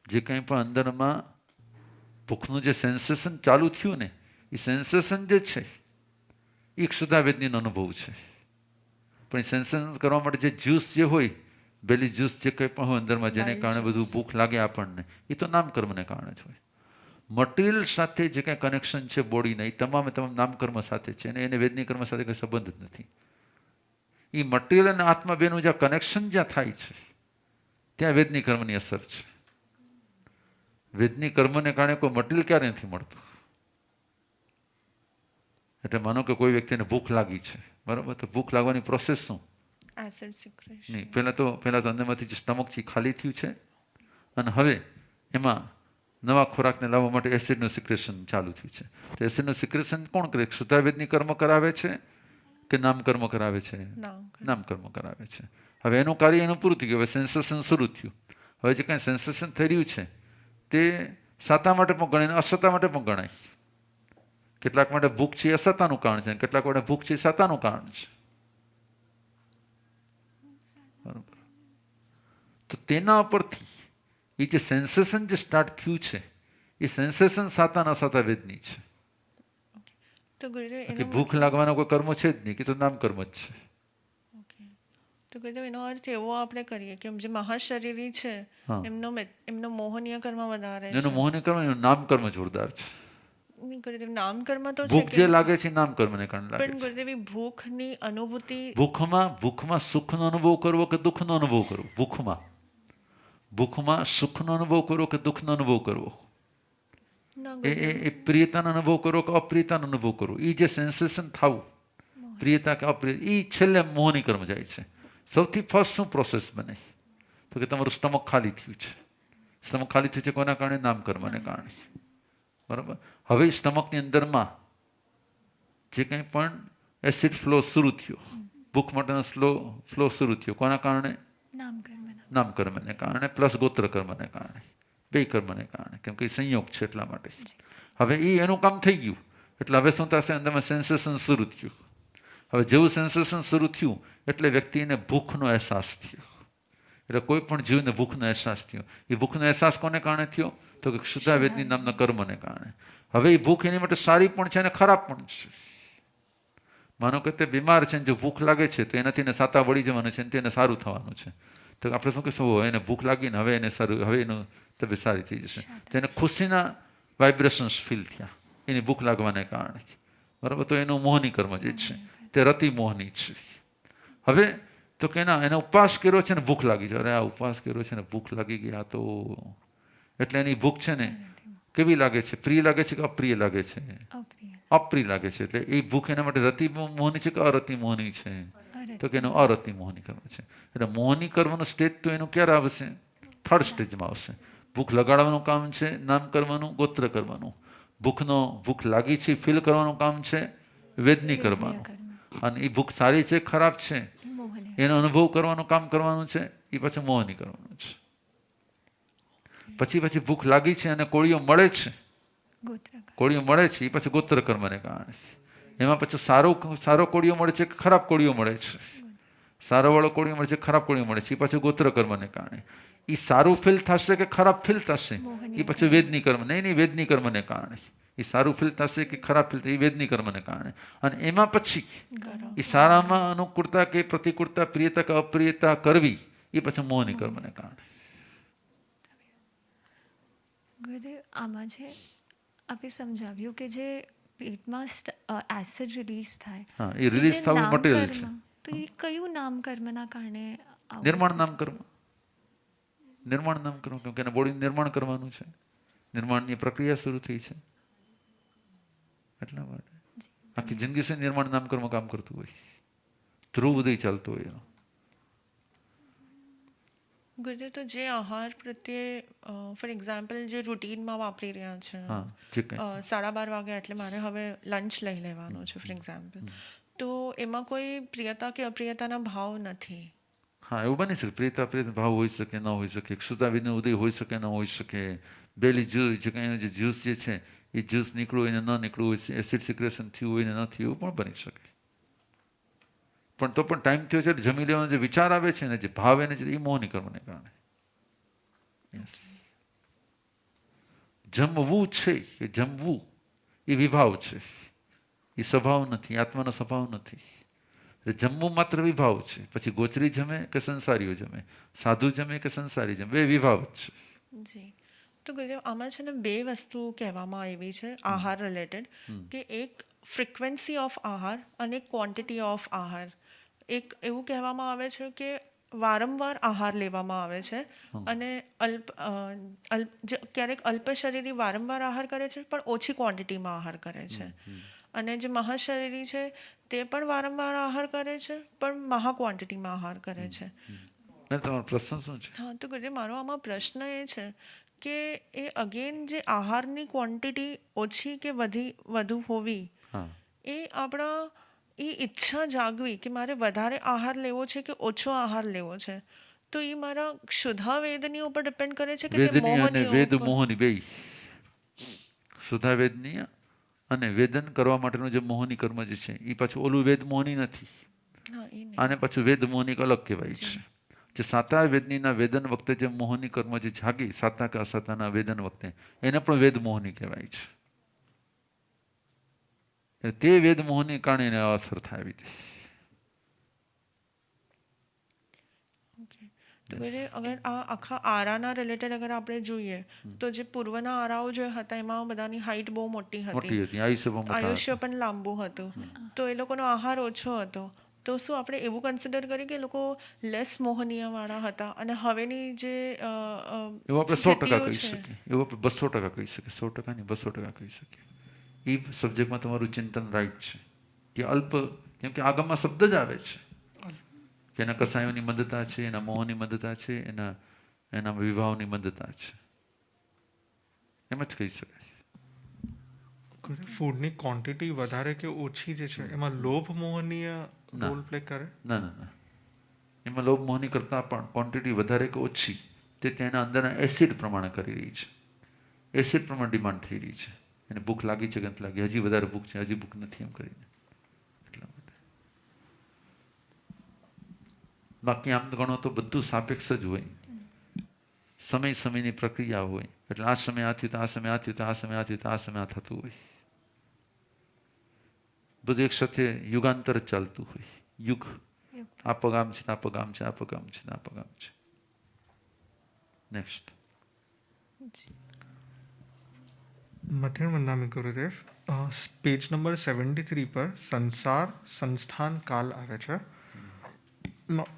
જે કંઈ પણ અંદરમાં ભૂખનું જે સેન્સેશન ચાલુ થયું ને, એ સેન્સેશન જે છે એ ક્ષુધાવેદનીનો અનુભવ છે. પણ એ સેન્સેશન કરવા માટે જે જ્યુસ જે હોય, બેલી જ્યુસ જે કંઈ પણ હોય અંદરમાં, જેને કારણે બધું ભૂખ લાગે આપણને, એ તો નામકર્મને કારણે જ હોય. મટીરિયલ સાથે જે કંઈ કનેક્શન છે બોડીના, એ તમામ નામકર્મ સાથે છે, અને એને વેદની કર્મ સાથે કંઈ સંબંધ જ નથી. એ મટીરિયલ અને આત્મા બેનું જ્યાં કનેક્શન જ્યાં થાય છે, ત્યાં વેદની કર્મની અસર છે. વેદની કર્મને કારણે કોઈ મટીરિયલ ક્યારે નથી મળતું. એટલે માનો કે કોઈ વ્યક્તિને ભૂખ લાગી છે, બરાબર, તો ભૂખ લાગવાની પ્રોસેસ શું? નહીં, પહેલા તો અંદરમાંથી જે સ્ટમક છે ખાલી થયું છે, અને હવે એમાં નવા ખોરાકને લાવવા માટે એસિડનું સિક્રેશન ચાલુ થયું છે. તો એસિડનું સિક્રેશન કોણ કરે? ક્ષુધાવેદની કર્મ કરાવે છે કે નામકર્મ કરાવે છે? નામકર્મ કરાવે છે. હવે એનું કાર્ય એનું પૂરું થઈ ગયું. હવે સેન્સેશન શરૂ થયું. હવે જે કાંઈ સેન્સેશન થઈ રહ્યું છે તે સાતા માટે પણ ગણાય, અસતા માટે પણ ગણાય. કેટલાક માટે ભૂખ છે એ અસતાનું કારણ છે, કેટલાક માટે ભૂખ છે એ સાતાનું કારણ છે. બરાબર. તો તેના પરથી એ જે સેન્સેશન જે સ્ટાર્ટ થયું છે, એ સેન્સેશન સાતા અસાતા વેદની છે. કે ભૂખ લાગવાનો કોઈ કર્મ છે જ નહીં, કે તો નામ કર્મ જ છે. તો કીધું એનો અર્થ એવો આપણે કરીએ કે જે મહાશરીરી છે એમનો મોહનીય કર્મ વધારે છે. એનું મોહનીય કર્મ, એનું નામ કર્મ જોરદાર છે. નામ કર્મ તો ભૂખ જે લાગે છે નામ કર્મને કારણે લાગે છે. પણ ગુરુદેવી ભૂખની અનુભૂતિ, ભૂખમાં સુખનો અનુભવ કરવો કે દુઃખનો અનુભવ કરવો? ભૂખમાં સુખનો અનુભવ કરવો કે દુઃખનો અનુભવ કરવો? એ પ્રિયતાનો અનુભવ કરો કે અપ્રિયતાનો અનુભવ કરવો? એ જે સેન્સેશન થવું, પ્રિયતા કે અપ્રિય, એ છેલ્લે મોહની કર્મ જાય છે. સૌથી ફર્સ્ટ શું પ્રોસેસ બને? તો કે તમારું સ્ટમક ખાલી થયું છે. સ્ટમક ખાલી થયું છે કોના કારણે? નામ કર્મને કારણે. બરાબર. હવે સ્ટમકની અંદરમાં જે કંઈ પણ એસિડ ફ્લો શરૂ થયો, ભૂખ માટેનો ફ્લો શરૂ થયો, કોના કારણે? નામ કર્મને કારણે, પ્લસ ગોત્ર કર્મને કારણે, બે કર્મને કારણે. કેમ કે સંયોગ છે એટલા માટે. હવે એનું કામ થઈ ગયું. એટલે હવે શું થશે? અંદરમાં સેન્સેશન શરૂ થયું. હવે જેવું સેન્સેશન શરૂ થયું એટલે વ્યક્તિને ભૂખનો અહેસાસ થયો. એટલે કોઈ પણ જીવને ભૂખનો અહેસાસ થયો. એ ભૂખનો અહેસાસ કોને કારણે થયો? તો કે ક્ષુધાવેદની નામના કર્મને કારણે. હવે એ ભૂખ એની માટે સારી પણ છે અને ખરાબ પણ છે. માનો કે તે બીમાર છે, જો ભૂખ લાગે છે તો એનાથી એને સાતા વળી જવાનું છે, તેને સારું થવાનું છે. તો આપણે શું કહીશું? એને ભૂખ લાગીને હવે એને સારું, હવે એનું તબિયત સારી થઈ જશે. તો એને ખુશીના વાઇબ્રેશન્સ ફીલ થયા એની ભૂખ લાગવાને કારણે. બરાબર. તો એનું મોહની કર્મ જે છે તે રતિ મોહની છે. હવે તો કે એને ઉપવાસ કર્યો છે ને ભૂખ લાગી છે. અરે આ ઉપવાસ કર્યો છે ને ભૂખ લાગી ગયા તો, એટલે એની ભૂખ છે ને કેવી લાગે છે? પ્રિય લાગે છે કે અપ્રિય લાગે છે? અપ્રિય લાગે છે. એટલે એ ભૂખ એના માટે રતિ મોહની છે કે અરતિ મોહની છે? તો કે એનું અરતિ મોહની કર્મ છે. એટલે મોહની કર્મનું સ્ટેજ તો એનું ક્યારે આવશે? થર્ડ સ્ટેજમાં આવશે. ભૂખ લગાડવાનું કામ છે નામ કરવાનું, ગોત્ર કરવાનું. ભૂખ લાગી છે ફીલ કરવાનું કામ છે વેદની કરવાનું. અને એ ભૂખ સારી છે ખરાબ છે એનો અનુભવ કરવાનું કામ કરવાનું છે, એ પાછું મોહની કરવાનું છે. પછી ભૂખ લાગી છે અને કોળીઓ મળે છે, એ પછી ગોત્ર કર્મને કારણે. એમાં પછી સારો કોળીઓ મળે છે કે ખરાબ કોળીઓ મળે છે? સારો વાળો કોળીઓ મળે છે, ખરાબ કોળીઓ મળે છે, એ પછી ગોત્ર કર્મને કારણે. એ સારું ફીલ થશે કે ખરાબ ફીલ થશે? એ પછી વેદની કર્મ. નહીં, વેદની કર્મને કારણે. એ સારું ફીલ થશે કે ખરાબ ફીલ થશે? એ વેદની કર્મને કારણે. અને એમાં પછી એ સારામાં અનુકૂળતા કે પ્રતિકૂળતા, પ્રિયતા કે અપ્રિયતા કરવી, એ પછી મોહની કર્મને કારણે. ગુરુદેવ, આમાં છે આપે સમજાવ્યું કે જે પેટમાં એસિડ રિલીઝ થાય, હા, એ રિલીઝ થવું મટીરિયલ છે. તો એ કયું નામ કર્મના કારણે? નિર્માણ નામ કર્મ. નિર્માણ નામ કર્મ. કેમ કે એને બોડીનું નિર્માણ કરવાનું છે. નિર્માણની પ્રક્રિયા શરૂ થઈ છે એટલા માટે. આખી જિંદગી છે નિર્માણ નામ કર્મ કામ કરતું હોય, ધ્રુવ ઉદય ચાલતો હોય એનો. ગુરુદેવ તો જે આહાર પ્રત્યે ફોર એક્ઝામ્પલ જે રૂટીનમાં વાપરી રહ્યા છે હા જે કંઈ 12:30 વાગે એટલે મારે હવે લંચ લઈ લેવાનો છે ફોર એક્ઝામ્પલ, તો એમાં કોઈ પ્રિયતા કે અપ્રિયતાના ભાવ નથી. હા એવું બની શકે, પ્રિયતા પ્રિયતા ભાવ હોઈ શકે, ન હોઈ શકે, ક્ષુતાવિનો ઉદય હોઈ શકે, ન હોઈ શકે. બેલી જ્યુસ જે કંઈ જે જ્યુસ જે છે એ જ્યુસ નીકળવું હોય ને ન નીકળવું હોય, એસિડ સિક્રેશન થયું હોય ને ન થયું, એવું પણ બની શકે. પણ તો પણ ટાઈમ થયો છે એટલે જમી લેવાનો જે વિચાર આવે છે ને, જે ભાવ એને છે એ મોહની કર્મને કારણે. Yes. જમવું છે કે જમવું એ વિભાવ છે, એ સ્વભાવ નથી, આત્માનો સ્વભાવ નથી. એટલે જમવું માત્ર વિભાવ છે. પછી ગોચરી જમે કે સંસારીઓ જમે, સાધુ જમે કે સંસારી જમે, એ વિભાવ જ છે. જી. તો ગુરુદેવ આમાં છે ને બે વસ્તુ કહેવામાં આવી છે આહાર રિલેટેડ, કે એક ફ્રિકવન્સી ઓફ આહાર અને ક્વોન્ટિટી ઓફ આહાર. એક એવું કહેવામાં આવે છે કે વારંવાર આહાર લેવામાં આવે છે અને ક્યારેક અલ્પ શરીરી વારંવાર આહાર કરે છે પણ ઓછી ક્વોન્ટિટીમાં આહાર કરે છે, અને જે મહાશરીરી છે તે પણ વારંવાર આહાર કરે છે પણ મહા ક્વોન્ટિટીમાં આહાર કરે છે. તમારો પ્રશ્ન શું છે? હા, તો ગુરુદેવ મારો આમાં પ્રશ્ન એ છે કે એ અગેન જે આહારની ક્વોન્ટિટી ઓછી કે વધુ હોવી, હા એ આપણા એ ઈચ્છા જાગવી કે મારે વધારે આહાર લેવો છે કે ઓછો આહાર લેવો છે, તો એ મારા ક્ષુધા વેદની ઉપર ડિપેન્ડ કરે છે કે તે વેદની અને મોહની વેદ ઉપર? મોહની બે, સુધા વેદની અને વેદન કરવા માટેનું જે મોહની કર્મ જે છે એ પાછું ઓલું વેદ મોહની નથી. હા, એ નહીં. આને પાછું વેદ મોહની અલગ કહેવાય છે. જે સાતા વેદનીના વેદન વખતે જે મોહની કર્મ જે જાગી, સાતા કે અસાતાના વેદન વખતે, એને પણ વેદ મોહની કહેવાય છે. તે વેદ મોહની કારણે એને અસર થાય આવી હતી. તો ગુરુદેવ અગર આ આખા આરાના રિલેટેડ અગર આપણે જોઈએ તો જે પૂર્વના આરાઓ જે હતા એમાં બધાની હાઈટ બહુ મોટી મોટી હતી, હતી, આયુષ્ય પણ મોટા આયુષ્ય પણ લાંબુ હતું, તો એ લોકોનો આહાર ઓછો હતો. તો શું આપણે એવું કન્સિડર કરીએ કે એ લોકો લેસ મોહનીયવાળા હતા અને હવેની જે એવું આપણે 100% સ્થિતિઓ કહી છે? શકીએ, એવું આપણે 200% કહી શકીએ, 100% નહીં 200% કહી શકીએ. એ સબ્જેક્ટમાં તમારું ચિંતન રાઈટ છે કે અલ્પ, કેમ કે આગળમાં શબ્દ જ આવે છે કે એના કસાયોની મંદતા છે, એના મોહની મંદતા છે, એના વિવાહની મંદતા છે, એમ જ કહી શકાય. ફૂડની ક્વોન્ટિટી વધારે કે ઓછી જે છે એમાં લોભ મોહનીય રોલ પ્લે કરે? ના ના ના, એમાં લોભ મોહની કરતાં પણ ક્વોન્ટિટી વધારે કે ઓછી તે તેના અંદરના એસિડ પ્રમાણે કરી રહી છે. એસિડ પ્રમાણે ડિમાન્ડ થઈ રહી છે. એને ભૂખ લાગી છે કે નથી લાગી, હજી વધારે ભૂખ છે, હજી ભૂખ નથી, એમ કરીને. એટલા માટે બાકી આમ ગણો તો બધું સાપેક્ષ જ હોય, સમયની પ્રક્રિયા હોય. એટલે આ સમય આ થયું તો આ સમય આ થયું તો આ સમય આ થયું તો આ સમય આ થતું હોય. બધું એક સાથે યુગાંતર જ ચાલતું હોય. યુગ આ પગામ છે, આ પગામ છે, આ પગામ છે, આ પગામ છે. નેક્સ્ટ. મધ્યમ વંદામી ગુરુદેવ, પેજ નંબર 73 પર સંસાર સંસ્થાન કાલ આવે છે.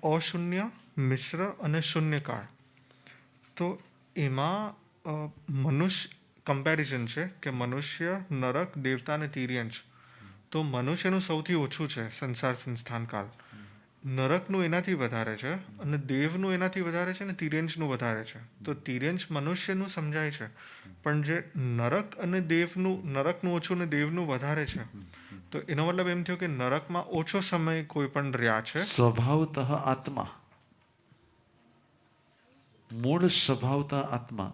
અશૂન્ય, મિશ્ર અને શૂન્યકાળ. તો એમાં મનુષ્ય કમ્પેરિઝન છે કે મનુષ્ય, નરક, દેવતા અને તિર્યંશ. તો મનુષ્યનું સૌથી ઓછું છે સંસાર સંસ્થાન કાળ, નરકનું એનાથી વધારે છે અને દેવનું એનાથી વધારે છે અને તિર્યંશનું વધારે છે. તો તિર્યંશ મનુષ્યનું સમજાય છે, પણ જે નરક અને દેવનું, નરકનું ઓછું અને દેવનું વધારે છે, તો એનો મતલબ એમ થયો કે નરકમાં ઓછો સમય કોઈ પણ રહ્યા છે. સ્વભાવતઃ આત્મા, મૂળ સ્વભાવતઃ આત્મા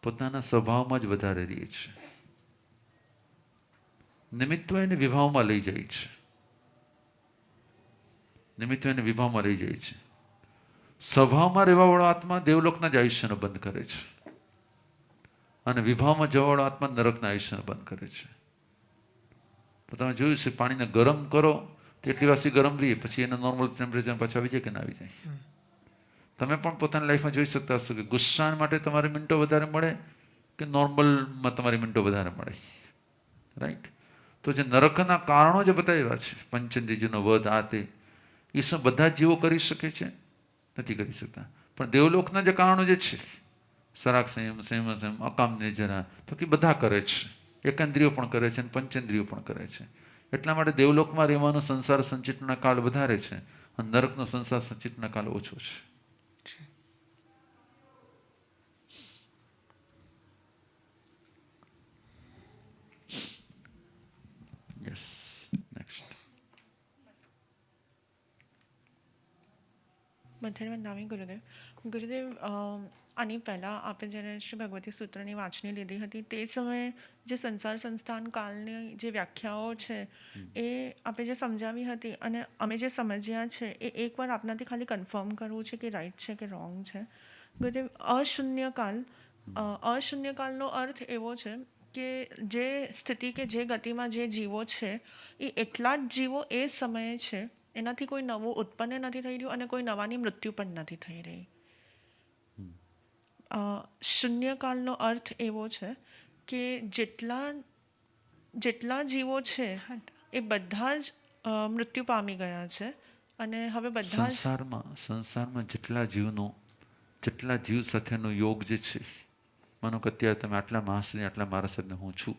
પોતાના સ્વભાવમાં જ વધારે રહે છે. નિમિત્તો એને વિભાવમાં લઈ જાય છે, નિમિત્તો એને વિભાવમાં લઈ જાય છે. સ્વભાવમાં રહેવાવાળો આત્મા દેવલોકના જ આયુષ્યનો બંધ કરે છે અને વિભાવમાં જવાવાળો આત્મા નરકના આયુષ્યનો બંધ કરે છે. તો તમે જોયું છે પાણીને ગરમ કરો તો એટલી વાસી ગરમ રહીએ, પછી એના નોર્મલ ટેમ્પરેચર પાછું આવી જાય કે ના આવી જાય. તમે પણ પોતાની લાઈફમાં જોઈ શકતા હશો કે ગુસ્સા માટે તમારે મિનિટો વધારે મળે કે નોર્મલમાં તમારી મિનિટો વધારે મળે, રાઈટ? તો જે નરકના કારણો જે બતાવ્યા છે, પંચેન્દ્રિયનો વધ, આ તે, એ શું બધા જ જીવો કરી શકે છે? નથી કરી શકતા. પણ દેવલોકના જે કારણો જે છે, સરાગ સંયમ, સંયમ સંયમ, અકામ નિર્જરા, તો કે બધા કરે છે. એકેન્દ્રિયો પણ કરે છે અને પંચેન્દ્રિયો પણ કરે છે. એટલા માટે દેવલોકમાં રહેવાનો સંસાર સંચિતના કાળ વધારે છે અને નરકનો સંસાર સંચિતના કાળ ઓછો છે. મથેર વંદાવી ગુરુદેવ. ગુરુદેવ, આની પહેલાં આપણે જ્યારે શ્રી ભગવતી સૂત્રની વાંચણી લીધી હતી તે સમયે જે સંસાર સંસ્થાન કાળની જે વ્યાખ્યાઓ છે એ આપણે જે સમજાવી હતી અને અમે જે સમજ્યા છે એ એકવાર આપનાથી ખાલી કન્ફર્મ કરવું છે કે રાઈટ છે કે રોંગ છે. ગુરુદેવ, અશૂન્યકાળનો અર્થ એવો છે કે જે સ્થિતિ કે જે ગતિમાં જે જીવો છે એ એટલા જ જીવો એ સમયે છે, એનાથી કોઈ નવું ઉત્પન્ન નથી થઈ રહ્યું અને કોઈ નવાની મૃત્યુ પણ નથી થઈ રહી. શૂન્યકાળનો અર્થ એવો છે કે જેટલા જીવો છે એ બધા જ મૃત્યુ પામી ગયા છે અને હવે બધા જ સંસારમાં જેટલા જીવ સાથેનો યોગ જે છે, માનો કે અત્યારે તમે આટલા માણસને આટલા મારા સાથે હું છું,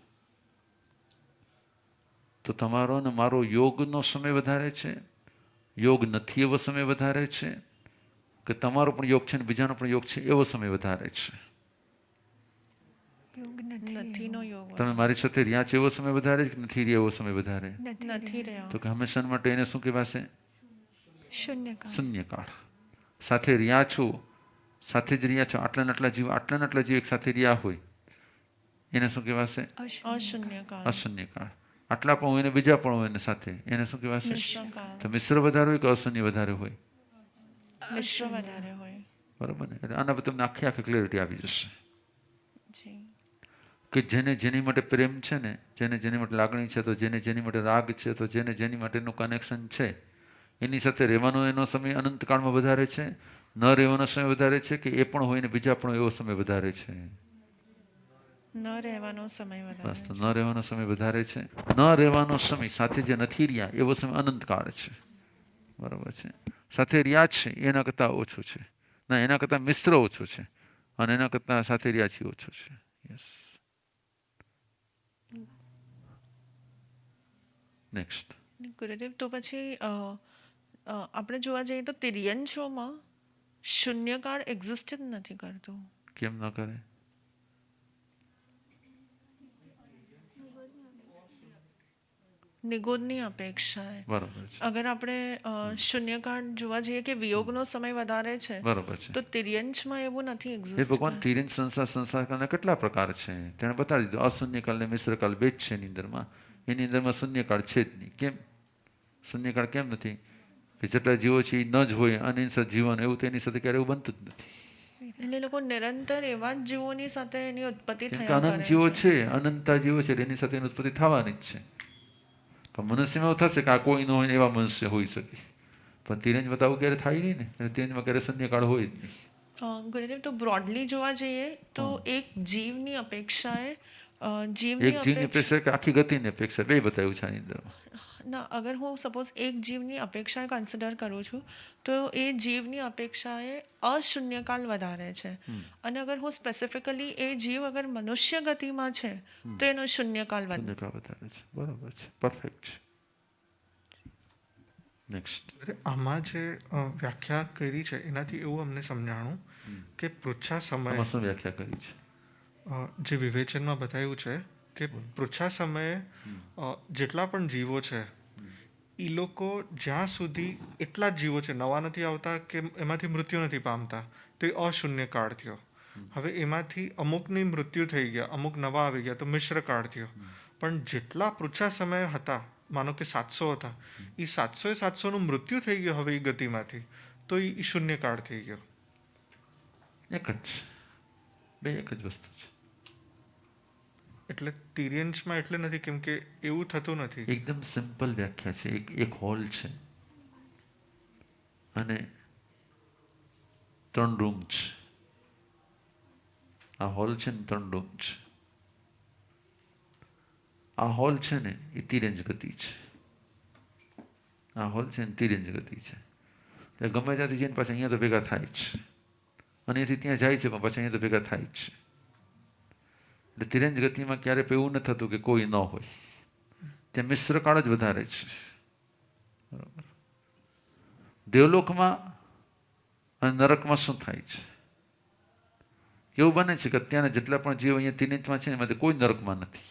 તો તમારો ને મારો યોગનો સમય વધારે છે, યોગ નથી એવો સમય વધારે છે, કે તમારો પણ યોગ છે ને બીજાનો પણ યોગ છે એવો સમય વધારે છે? નથીનો યોગ તમે મારી સાથે રહ્યા છે એવો સમય વધારે કે નથી રહ્યા એવો સમય વધારે? નથી રહ્યા. તો કે હંમેશા માટે એને શું કહેવાશે? શૂન્યકાળ. સાથે રહ્યા છો, સાથે જ રહ્યા છો, આટલા જીવ એક સાથે રહ્યા હોય એને શું કહેવાશે? અશૂન્યકાળ. આટલા પણ હોય ને બીજા પણ હોય ને સાથે, એને શું કહેવાશે? તો મિશ્ર વધારે હોય કે અશૂન્ય વધારે હોય? મિશ્ર વધારે હોય. બરાબર ને? એટલે આના પર તમને આખી ક્લેરિટી આવી જશે જી. કે જેને જેની માટે પ્રેમ છે ને, જેને જેની માટે લાગણી છે, તો જેને જેની માટે રાગ છે, તો જેને જેની માટેનું કનેક્શન છે, એની સાથે રહેવાનો એનો સમય અનંતકાળમાં વધારે છે, ન રહેવાનો સમય વધારે છે, કે એ પણ હોય ને બીજા પણ એવો સમય વધારે છે? ન રહેવાનો સમય વધારે. બસ, તો ન રહેવાનો સમય વધારે છે. ન રહેવાનો સમય સાથે જે નથી રહ્યા એવો સમય અનંતકાળ છે. બરાબર છે? સાથે રહ્યા છે એના કરતાં ઓછું છે, ના એના કરતાં મિશ્ર ઓછું છે, અને એના કરતાં સાથે રહ્યા છે ઓછું છે. યસ. નેક્સ્ટ. ગુરુદેવ, તો પછી આપણે જોવા જઈએ તો તિર્યંશોમાં શૂન્યકાળ એક્ઝિસ્ટ જ નથી કરતું. કેમ ન કરે? નિગોદની અપેક્ષાએ. બરાબર છે. અગર આપણે શૂન્યકાળ જોવા જઈએ કે વિયોગનો સમય વધારે છે, બરાબર છે. તો તિર્યંશમાં એવું નથી એ એક્ઝિસ્ટ. ભગવાન તિર્યંશ સંસારના કેટલા પ્રકાર છે તેણે બતાવી દીધું. અશૂન્યકાળ ને મિશ્રકાળ બે જ છે એની અંદરમાં. એની અંદરમાં શૂન્યકાળ છે જ નહીં. કેમ શૂન્યકાળ કેમ નથી? કે જેટલા જીવો છે એ ન જ હોય અને એની સાથે જીવન, એવું તો એની સાથે ક્યારે એવું બનતું જ નથી. એટલે લોકો નિરંતર એવા જ જીવોની સાથે એની ઉત્પત્તિ કેમ કે થયા અનંત જીવો છે, અનંતતા જીવો છે, એની સાથે એની ઉત્પત્તિ થવાની જ છે. પણ મનુષ્યમાં એવું થશે કે આ કોઈ ન હોય ને એવા મનુષ્ય હોઈ શકે, પણ તિરંજ બતાવું ક્યારે થાય નહીં ને. એટલે તિરંજમાં ક્યારે શૂન્યકાળ હોય જ નહીં. ગુરુદેવ, તો બ્રોડલી જોવા જઈએ તો એક જીવની અપેક્ષાએ એક જીવની અપેક્ષા કે આખી ગતિની અપેક્ષા બે બતાવ્યું છે આની અંદર. ના, અગર હું સપોઝ એક જીવની અપેક્ષાએ કન્સિડર કરું છું તો એ જીવની અપેક્ષાએ અશૂન્યકાળ વધારે છે, અને અગર હું સ્પેસિફિકલી એ જીવ અગર મનુષ્ય ગતિમાં છે તો એનો શૂન્યકાળ વધારે છે. બરાબર છે. પરફેક્ટ છે. નેક્સ્ટ. આમાં જે વ્યાખ્યા કરી છે એનાથી એવું અમને સમજાણું કે પૃચ્છા સમયે શું વ્યાખ્યા કરી છે? જે વિવેચનમાં બતાવ્યું છે કે પૃચ્છા સમયે જેટલા પણ જીવો છે એ લોકો જ્યાં સુધી એટલા જ જીવો છે, નવા નથી આવતા કે એમાંથી મૃત્યુ નથી પામતા, તો એ અશૂન્ય કાળ થયો. હવે એમાંથી અમુકની મૃત્યુ થઈ ગયા, અમુક નવા આવી ગયા, તો મિશ્ર કાળ થયો. પણ જેટલા પૃચ્છા સમયે હતા, માનો કે 700 હતા, એ 700નું મૃત્યુ થઈ ગયું હવે એ ગતિમાંથી, તો એ શૂન્ય કાળ થઈ ગયો. એક જ બે એક જ વસ્તુ છે. એટલે તિર્યંશમાં એટલે નથી, કેમ કે એવું થતું નથી. એકદમ સિમ્પલ વ્યાખ્યા છે. એક હોલ છે અને 3 રૂમ છે. આ હોલ છે ને 3 રૂમ છે. આ હોલ છે ને એ તિર્યંજ ગતિ છે. આ હોલ છે ને તિર્યંજ ગતિ છે. એટલે ગમે ત્યાંથી જઈને પાછા અહીંયા તો ભેગા થાય જ છે, અને અહીંથી ત્યાં જાય છે પણ પાછા અહીંયા તો ભેગા થાય જ છે. એટલે તિર્યંજ ગતિમાં ક્યારે એવું ન થતું કે કોઈ ન હોય. ત્યાં મિશ્ર કાળ જ વધારે છે. બરાબર. દેવલોકમાં અને નરકમાં શું થાય છે? એવું બને છે કે અત્યારના જેટલા પણ જીવ અહીંયા તિર્યંજમાં છે એમાંથી કોઈ નરકમાં નથી.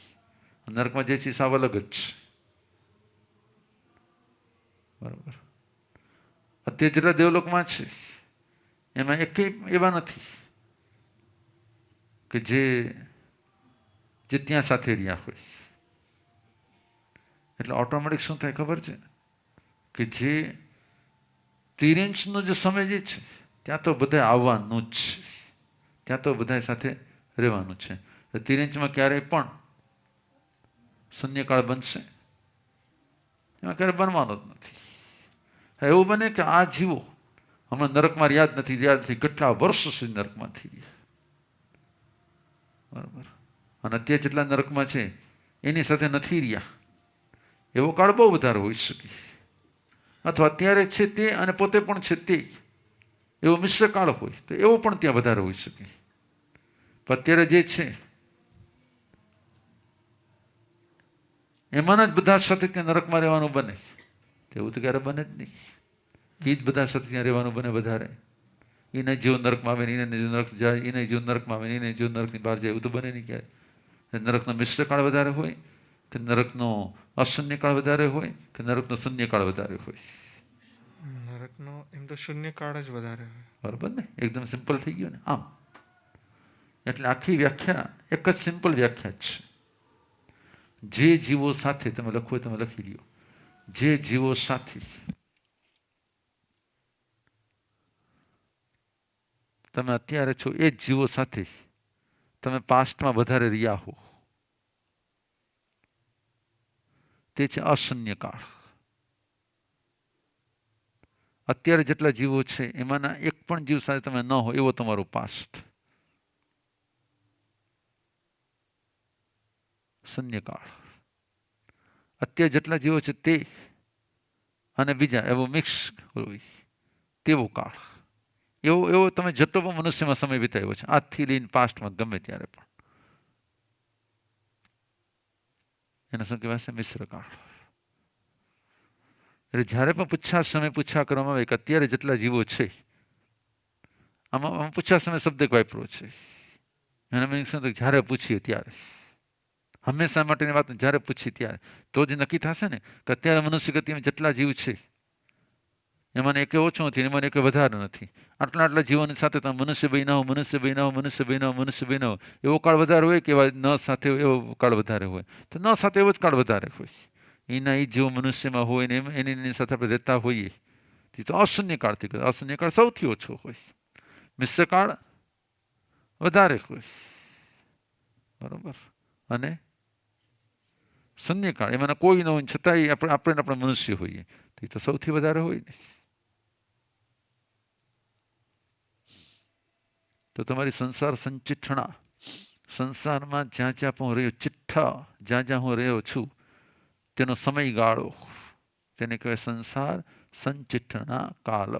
નરકમાં જે છે સાવ અલગ જ છે. બરાબર. અત્યારે જેટલા દેવલોકમાં છે એમાં એકેય એવા નથી કે જે ત્યાં સાથે રહ્યા હોય. એટલે ઓટોમેટિક શું થાય ખબર છે કે જે 13 ઇંચનો જે સમય જે છે ત્યાં તો બધા આવવાનું જ છે, ત્યાં તો બધા સાથે રહેવાનું છે. 13 ઇંચમાં ક્યારેય પણ શૂન્યકાળ બનશે? એમાં ક્યારેય બનવાનો જ નથી. એવું બને કે આ જીવો હમણાં નરકમાં યાદ નથી, કેટલા વર્ષો સુધી નરકમાં થઈ ગયા, બરાબર, અને અત્યારે જેટલા નરકમાં છે એની સાથે નથી રહ્યા, એવો કાળ બહુ વધારે હોઈ શકે. અથવા અત્યારે છે તે અને પોતે પણ છે તે, એવો મિશ્ર કાળ હોય તો એવો પણ ત્યાં વધારે હોઈ શકે. પણ અત્યારે જે છે એમાંના જ બધા સાથે ત્યાં નરકમાં રહેવાનું બને, તેવું તો ક્યારે બને જ નહીં. એ જ બધા સાથે ત્યાં રહેવાનું બને વધારે. એને જેવો નરકમાં આવે એને જેવો નરક જાય, એને જેવો નરકમાં આવે એને જેવો નરકની બહાર જાય, એવું તો બને નહીં ક્યારે. નરકનો મિશ્ર કાળ વધારે હોય કે નરકનો અશૂન્યકાળ વધારે હોય કે નરકનો શૂન્યકાળ વધારે હોય? નરકનો એમ તો શૂન્યકાળ જ વધારે હોય. બરાબર ને, એકદમ સિમ્પલ થઈ ગયું ને. આમ એટલે આખી વ્યાખ્યા એક જ સિમ્પલ વ્યાખ્યા જ છે. જે જીવો સાથે, તમે લખો તમે લખી લ્યો, જે જીવો સાથે તમે અત્યારે છો એ જ જીવો સાથે તમે પાસ્ટમાં વધારે રહ્યા હો, તે છે અશૂન્યકાળ. અત્યારે જેટલા જીવો છે એમાંના એક પણ જીવ સાથે તમે ન હો એવો તમારો પાસ્ટ, શૂન્યકાળ. અત્યારે જેટલા જીવો છે તે અને બીજા એવો મિક્સ હોય તેવો કાળ. એવો તમે જેટલો પણ મનુષ્યમાં સમય વિતાવ્યો છે આજથી લઈને પાસ્ટમાં ગમે ત્યારે પણ, એને શું કહેવાય છે? મિશ્ર કાળ. એટલે જ્યારે પણ પૂછા સમય પૂછા કરવામાં આવે કે અત્યારે જેટલા જીવો છે, આમાં પૂછા સમય શબ્દ વાપરો છે, એને મીનિંગ શું થાય? જ્યારે પૂછીએ ત્યારે, હંમેશા માટેની વાત, જ્યારે પૂછીએ ત્યારે. તો જ નક્કી થશે ને કે અત્યારે મનુષ્ય ગતિમાં જેટલા જીવ છે એમાં એક ઓછો નથી, એમાં એક વધારે નથી. આટલા જીવોની સાથે તમે મનુષ્ય બન્યા હો, એવો કાળ વધારે હોય કે ન સાથે એવો કાળ વધારે હોય? તો ન સાથે એવો જ કાળ વધારે હોય. એના એ જીવો મનુષ્યમાં હોય ને એની સાથે આપણે રહેતા હોઈએ તો અશૂન્ય કાળથી, અશૂન્ય કાળ સૌથી ઓછો હોય, મિશ્ર કાળ વધારે હોય, બરોબર, અને શૂન્યકાળ એમાં કોઈ ન હોય છતાંય આપણે મનુષ્ય હોઈએ તો એ તો સૌથી વધારે હોય ને. તો તમારી સંસાર સંચિઠણા, સંસારમાં જ્યાં જ્યાં પણ હું રહ્યો, ચિઠ્ઠા જ્યાં જ્યાં હું રહ્યો છું તેનો સમયગાળો, તેને કહેવાય સંસાર સંચિઠણા કાળ.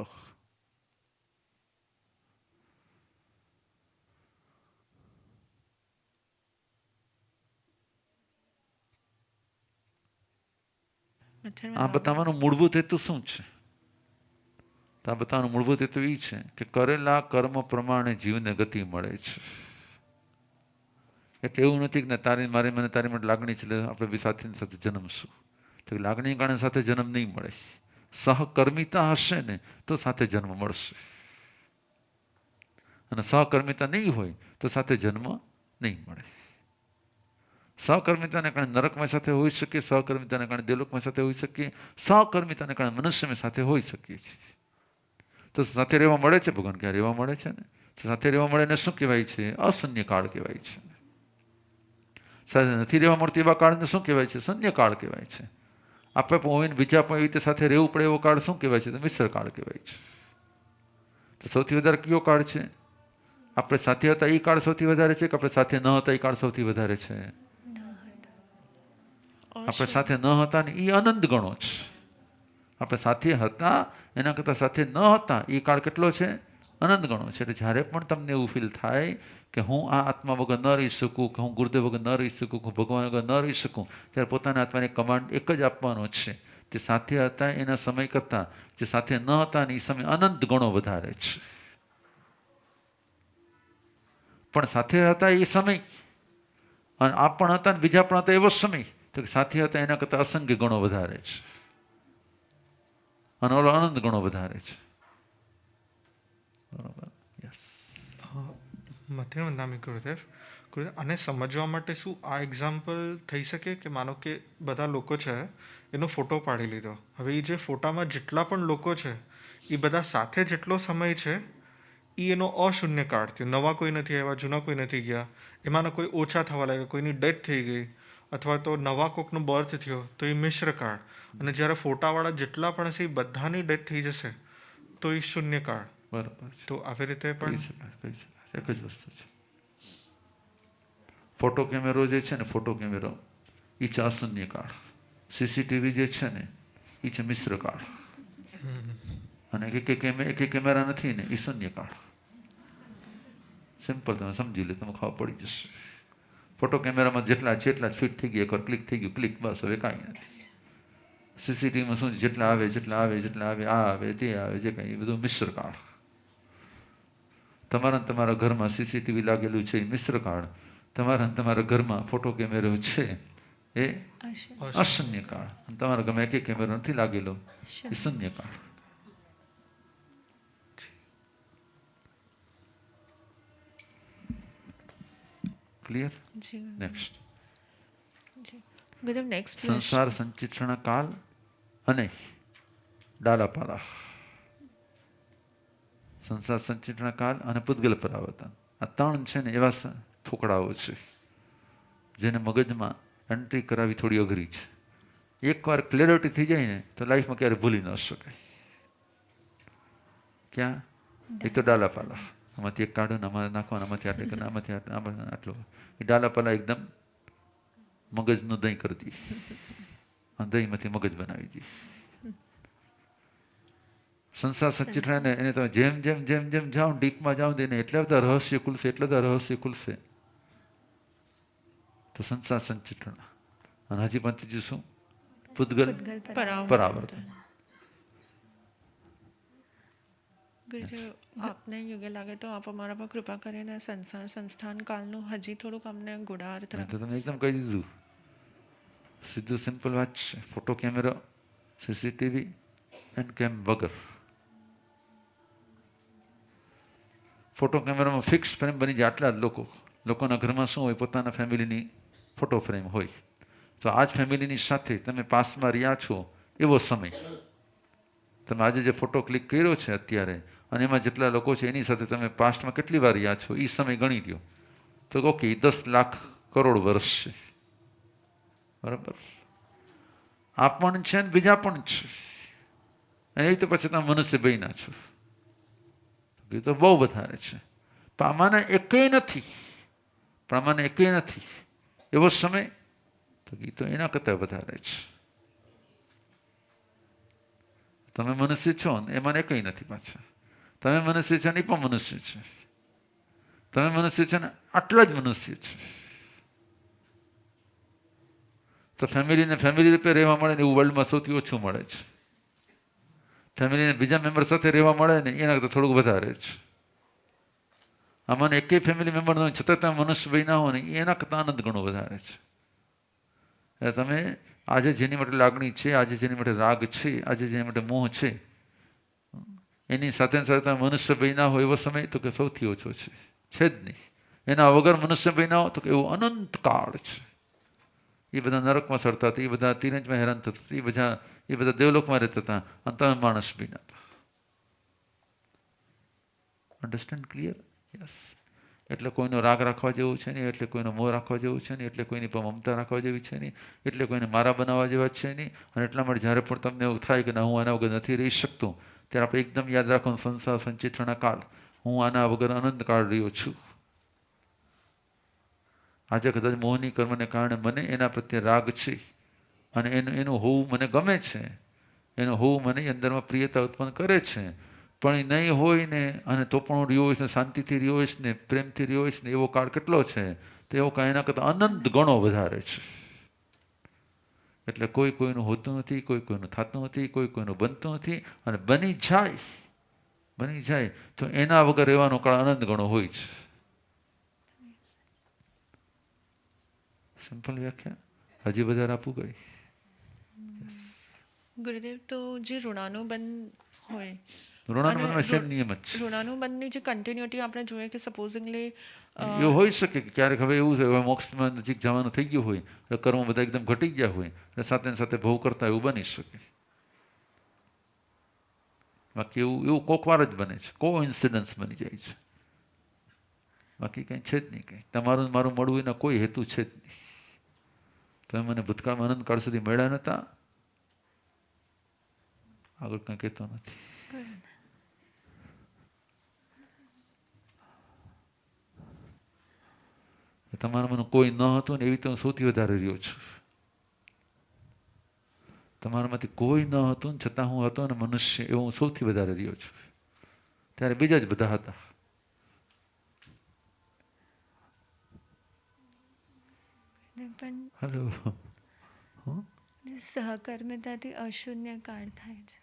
આ બતાવવાનું મૂળભૂત હેતુ શું છે? આ બતાવવાનું મૂળભૂત હેતુ એ છે કે કરેલા કર્મ પ્રમાણે જીવને ગતિ મળે છે. એટલે એવું નથી કે તારી માટે લાગણી છે એટલે આપણે બી સાથીની સાથે જન્મશું. તો લાગણી કારણે સાથે જન્મ નહીં મળે. સહકર્મિતા હશે ને તો સાથે જન્મ મળશે, અને સહકર્મિતા નહીં હોય તો સાથે જન્મ નહીં મળે. સહકર્મિતાને કારણે નરકમાં સાથે હોઈ શકીએ, સહકર્મિતાને કારણે દેવલોકમાં સાથે હોઈ શકીએ, સહકર્મિતાને કારણે મનુષ્યમાં સાથે હોઈ શકીએ છીએ. તો સાથે રહેવા મળે છે, ભગવાન ક્યાં રહેવા મળે છે ને? સાથે રહેવા મળે ને શું કહેવાય છે? અશૂન્ય કાળ કહેવાય છે. સાથે નથી રહેવા મળતું એવા કાળને શું કહેવાય છે? શૂન્ય કાળ કહેવાય છે. આપણે પણ હોય ને બીજા પણ એવી રીતે સાથે રહેવું પડે એવો કાળ શું કહેવાય છે? તો મિશ્ર કાળ કહેવાય છે. તો સૌથી વધારે કયો કાળ છે? આપણે સાથે હતા એ કાળ સૌથી વધારે છે કે આપણે સાથે ન હતા એ કાળ સૌથી વધારે છે? આપણે સાથે ન હતા ને એ અનંત ગણો છે. આપણે સાથે હતા એના કરતાં સાથે ન હતા એ કાળ કેટલો છે? અનંત ગણો છે. એટલે જ્યારે પણ તમને એવું ફીલ થાય કે હું આ આત્મા વગર ન રહી શકું, કે હું ગુરુદેવ વગર ન રહી શકું, હું ભગવાન વગર ન રહી શકું, ત્યારે પોતાના આત્માને કમાન્ડ એક જ આપવાનો છે. જે સાથે હતા એના સમય કરતાં જે સાથે ન હતા ને એ સમય અનંત ગણો વધારે છે. પણ સાથે હતા એ સમય અને આ પણ હતા ને બીજા પણ હતા એવો સમય, તો સાથે હતા એના કરતાં અસંખ્ય ગણો વધારે છે, અને ઓલો અનંત ગણો વધારે છે. બરાબર. મધ્ય વંદામી ગુરુદેવ. ગુરુદેવ, આને સમજવા માટે શું આ એક્ઝામ્પલ થઈ શકે કે માનો કે બધા લોકો છે એનો ફોટો પાડી લીધો. હવે એ જે ફોટામાં જેટલા પણ લોકો છે એ બધા સાથે જેટલો સમય છે એ એનો અશૂન્ય કાળ થયો. નવા કોઈ નથી આવ્યા, જૂના કોઈ નથી ગયા. એમાંના કોઈ ઓછા થવા લાગ્યા, કોઈની ડેથ થઈ ગઈ, અથવા તો નવા કોકનું બર્થ થયો, તો એ મિશ્ર કાળ. અને જ્યારે ફોટાવાળા જેટલા પણ હશે એ બધાની ડેથ થઈ જશે તો એ શૂન્ય કાળ. બરાબર છે. તો આવી રીતે કહી પણ શકાય. એક જ વસ્તુ છે. ફોટો કેમેરો જે છે ને, ફોટો કેમેરો એ છે અશૂન્ય કાળ. સીસીટીવી જે છે ને એ છે મિશ્ર કાળ. અને એક કેમેરા નથી ને એ શૂન્ય કાળ. સિમ્પલ, તમે સમજી લે, તમે ખબર પડી જશે. ફોટો કેમેરામાં જેટલા જ ફિટ થઈ ગયા, એકવાર ક્લિક થઈ ગયું, ક્લિક, બસ, હવે કાંઈ નથી. સીસીટીવીમાં શું છે, જેટલા આવે, આ આવે, તે આવે, જે કાંઈ, એ બધું મિશ્ર કાળ. તમારા ઘરમાં સીસીટીવી લાગેલું છે એ મિશ્ર કાળ. તમારા ઘરમાં ફોટો કેમેરો છે એ અશૂન્ય કાળ. અને તમારા ઘરમાં એક કેમેરો નથી લાગેલો એ શૂન્ય કાળ. ક્લિયર? નેક્સ્ટ. ગુરુદેવ, નેક્સ્ટ સંસાર સંચિત્રણ કાળ અને ડાલાપાલા. સંસાર સંચિત્રણ કાળ અને પૂતગલ પરાવર્તન, આ ત્રણ છે ને એવા ફોકડાઓ છે જેને મગજમાં એન્ટ્રી કરાવી થોડી અઘરી છે. એકવાર ક્લેરિટી થઈ જાય ને તો લાઈફમાં ક્યારે ભૂલી ન શકાય. ક્યાં? એક તો ડાલાપાલા, આમાંથી એક કાઢો ને આમાં નાખવાના, આમાંથી આટલે કરીને આમાંથી આટલો. એ ડાલાપાલા એકદમ મગજનું દહીં કરી દી, અને દહીંમાંથી મગજ બનાવી દી. સંસાર સચિત્રણ એને તમે જેમ જાઓ ડીપમાં જાઓ ને એટલા બધા રહસ્ય ખુલશે, તો સંસાર સંચિત્રણ. અને હજી પણ ત્રીજું શું? પૂતગલ પરાવર્તન. ગુરુજી, આપને યોગ્ય લાગે તો આપ અમારા પર કૃપા કરીને સંસાર સંસ્થાન કાળનું હજી થોડુંક અમને ગુડાર્થ તો તમે એકદમ કહી દીધું. સીધું સિમ્પલ વાત છે. ફોટો કેમેરો, સીસીટીવી એન્ડ કેમ વગર. ફોટો કેમેરામાં ફિક્સ ફ્રેમ બની જાય. આટલા જ લોકોના ઘરમાં શું હોય, પોતાના ફેમિલીની ફોટો ફ્રેમ હોય. તો આ જ ફેમિલીની સાથે તમે પાસમાં રહ્યા છો એવો સમય, તમે આજે જે ફોટો ક્લિક કર્યો છે અત્યારે, અને એમાં જેટલા લોકો છે એની સાથે તમે પાસ્ટમાં કેટલી વાર રહ્યા છો એ સમય ગણી દો, તો ઓકે 10 લાખ કરોડ વર્ષ છે. બરાબર? આ પણ છે ને બીજા પણ છે. અને એ તો પછી તમે મનુષ્ય બન્યા છો, એ તો બહુ વધારે છે. પણ આમાંના એકેય નથી એવો સમય, તો એ તો એના કરતા વધારે છે. તમે મનુષ્ય છો ને એમાં એકેય નથી પાછા. તમે મનુષ્ય છો ને એ પણ મનુષ્ય છે. તમે મનુષ્ય છો ને આટલા જ મનુષ્ય છે. તો ફેમિલી રૂપે રહેવા મળે ને એવું વર્લ્ડમાં સૌથી ઓછું મળે છે. ફેમિલીને બીજા મેમ્બર સાથે રહેવા મળે ને એના કરતાં થોડુંક વધારે છે. આમાં એકેય ફેમિલી મેમ્બર ન હોય છતાં તમે મનુષ્ય બન્યા હો ને એના કરતાં આનંદ ઘણો વધારે છે. એટલે તમે આજે જેની માટે લાગણી છે, આજે જેની માટે રાગ છે, આજે જેની માટે મોહ છે, એની સાથે તમે મનુષ્ય બન્યા હોય એવો સમય તો કે સૌથી ઓછો છે જ નહીં. એના વગર મનુષ્ય બન્યા હો તો કે એવો અનંત કાળ છે. એ બધા નરકમાં સડતા હતા, એ બધા તિરંજમાં હેરાન થતા હતા, એ બધા દેવલોકમાં રહેતા હતા, અને તમે માણસ બન્યા હતા. અન્ડરસ્ટેન્ડ? ક્લિયર? યસ. એટલે કોઈનો રાગ રાખવા જેવું છે નહીં, એટલે કોઈનો મોહ રાખવા જેવું છે નહીં, એટલે કોઈની પર મમતા રાખવા જેવી છે નહીં, એટલે કોઈને મારા બનાવવા જેવા છે નહીં. અને એટલા માટે જ્યારે પણ તમને એવું થાય કે ના હું આના વગર નથી રહી શકતો, ત્યારે આપણે એકદમ યાદ રાખો, સંસાર સંચિત્રણ કાળ, હું આના વગર અનંત કાળ રહ્યો છું. આજે કદાચ મોહની કર્મને કારણે મને એના પ્રત્યે રાગ છે, અને એનું હોવું મને ગમે છે, એનું હોવું મને અંદરમાં પ્રિયતા ઉત્પન્ન કરે છે. પણ એ નહીં હોય ને, અને તો પણ હું રહ્યો હોઈશ ને, શાંતિથી રહ્યો હોઈશ ને, પ્રેમથી રહ્યો હોઈશ ને, એવો કાળ કેટલો છે? તો એવો કાંઈ એના કરતાં અનંત ગણો વધારે છે. એટલે કોઈ કોઈનું હોતું નથી, કોઈ કોઈનું થતું નથી, કોઈ કોઈનું બનતું નથી. અને બની જાય તો એના વગર રહેવાનો કાળ અનંત ગણો હોય છે. સિમ્પલ વ્યાખ્યા. હજી વધારે આપવું ગઈ? ગુરુદેવ, તો જે ઋણાનુબંધ હોય ઋણાનુબંધમાં સેમ નિયમ જ છે. ઋણાનુબંધની જે કન્ટિન્યુટી આપણે જોઈએ કે સપોઝિંગલી એવું હોઈ શકે કે ક્યારેક હવે એવું છે, હવે મોક્ષમાં નજીક જવાનું થઈ ગયું હોય, એટલે કર્મ બધા એકદમ ઘટી ગયા હોય, એટલે સાથે ને સાથે ભોગ કરતા એવું બની શકે. બાકી એવું કોક વાર જ બને છે, કો ઇન્સિડન્સ બની જાય છે. બાકી કંઈ છે જ નહીં. કંઈ તમારું ને મારું મળવું એના કોઈ હેતુ છે જ નહીં. તમે મને ભૂતકાળમાં અનંતકાળ સુધી મળ્યા નહોતા, આગળ કંઈ કહેતો નથી. તમારા મને કોઈ ન હતું ને એવી રીતે હું સૌથી વધારે રહ્યો છું. તમારામાંથી કોઈ ન હતું ને છતાં હું હતો ને મનુષ્ય, એવો હું સૌથી વધારે રહ્યો છું. ત્યારે બીજા જ બધા હતા. હેલો. સહકર્મિતાથી અશૂન્ય કાળ થાય છે.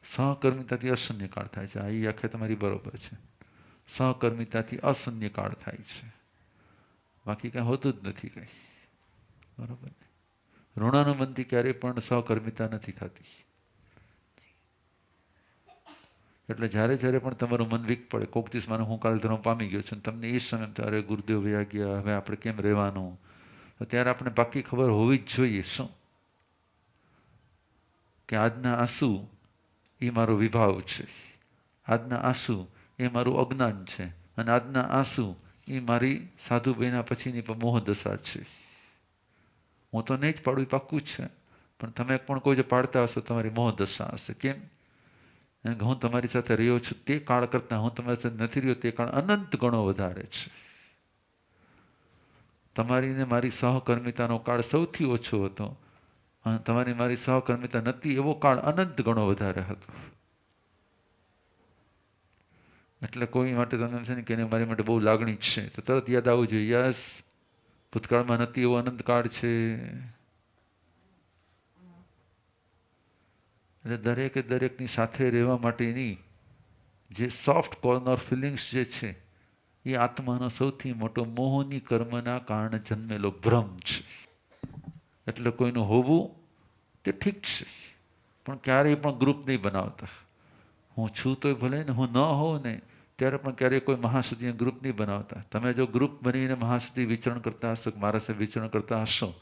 સહકર્મિતાથી અશૂન્ય કાળ થાય છે. આ આખે તમારી બરોબર છે. સહકર્મિતાથી અશૂન્ય કાળ થાય છે. બાકી કઈ હોતું જ નથી કઈ. બરોબર. ઋણાનુબંધથી ક્યારેય પણ સહકર્મિતા નથી થતી. એટલે જ્યારે જ્યારે પણ તમારું મન વીક પડે, કોક દિવસ મને હું કાલ ધર્મ પામી ગયો છું, તમને એ સમય ત્યારે ગુરુદેવ વયા ગયા, હવે આપણે કેમ રહેવાનું, તો ત્યારે આપણે પાકી ખબર હોવી જ જોઈએ શું કે આજના આંસુ એ મારો વિભાવ છે, આજના આંસુ એ મારું અજ્ઞાન છે, અને આજના આંસુ એ મારી સાધુ બન્યા પછીની પણ મોહદશા છે. હું તો નહીં જ પાડું, એ પાક્કું જ છે, પણ તમે પણ કોઈ જો પાડતા હશો તમારી મોહદશા હશે. કેમ? હું તમારી સાથે રહ્યો છું તે કાળ કરતાં હું તમારી સાથે નથી રહ્યો તે કાળ અનંત ગણો વધારે છે. તમારી ને મારી સહકર્મિતાનો કાળ સૌથી ઓછો હતો, અને તમારી મારી સહકર્મિતા નથી એવો કાળ અનંત ગણો વધારે હતો. એટલે કોઈ માટે તમે એમ છે ને કે એને મારી માટે બહુ લાગણી જ છે, તો તરત યાદ આવવું જોઈએ, યસ ભૂતકાળમાં નથી એવો અનંત કાળ છે. એટલે દરેકે દરેકની સાથે રહેવા માટેની જે સોફ્ટ કોર્નર ફિલિંગ્સ જે છે એ આત્માનો સૌથી મોટો મોહની કર્મના કારણે જન્મેલો ભ્રમ છે. એટલે કોઈનું હોવું તે ઠીક છે, પણ ક્યારેય પણ ગ્રુપ નહીં બનાવતા. હું છું તોય ભલે ને, હું ન હોઉં ને ત્યારે પણ ક્યારેય કોઈ મહાસુદ્ધિ ગ્રુપ નહીં બનાવતા. તમે જો ગ્રુપ બનીને મહાસુદ્ધિ વિચરણ કરતા હશો, મારા સાથે વિચરણ કરતા હશો,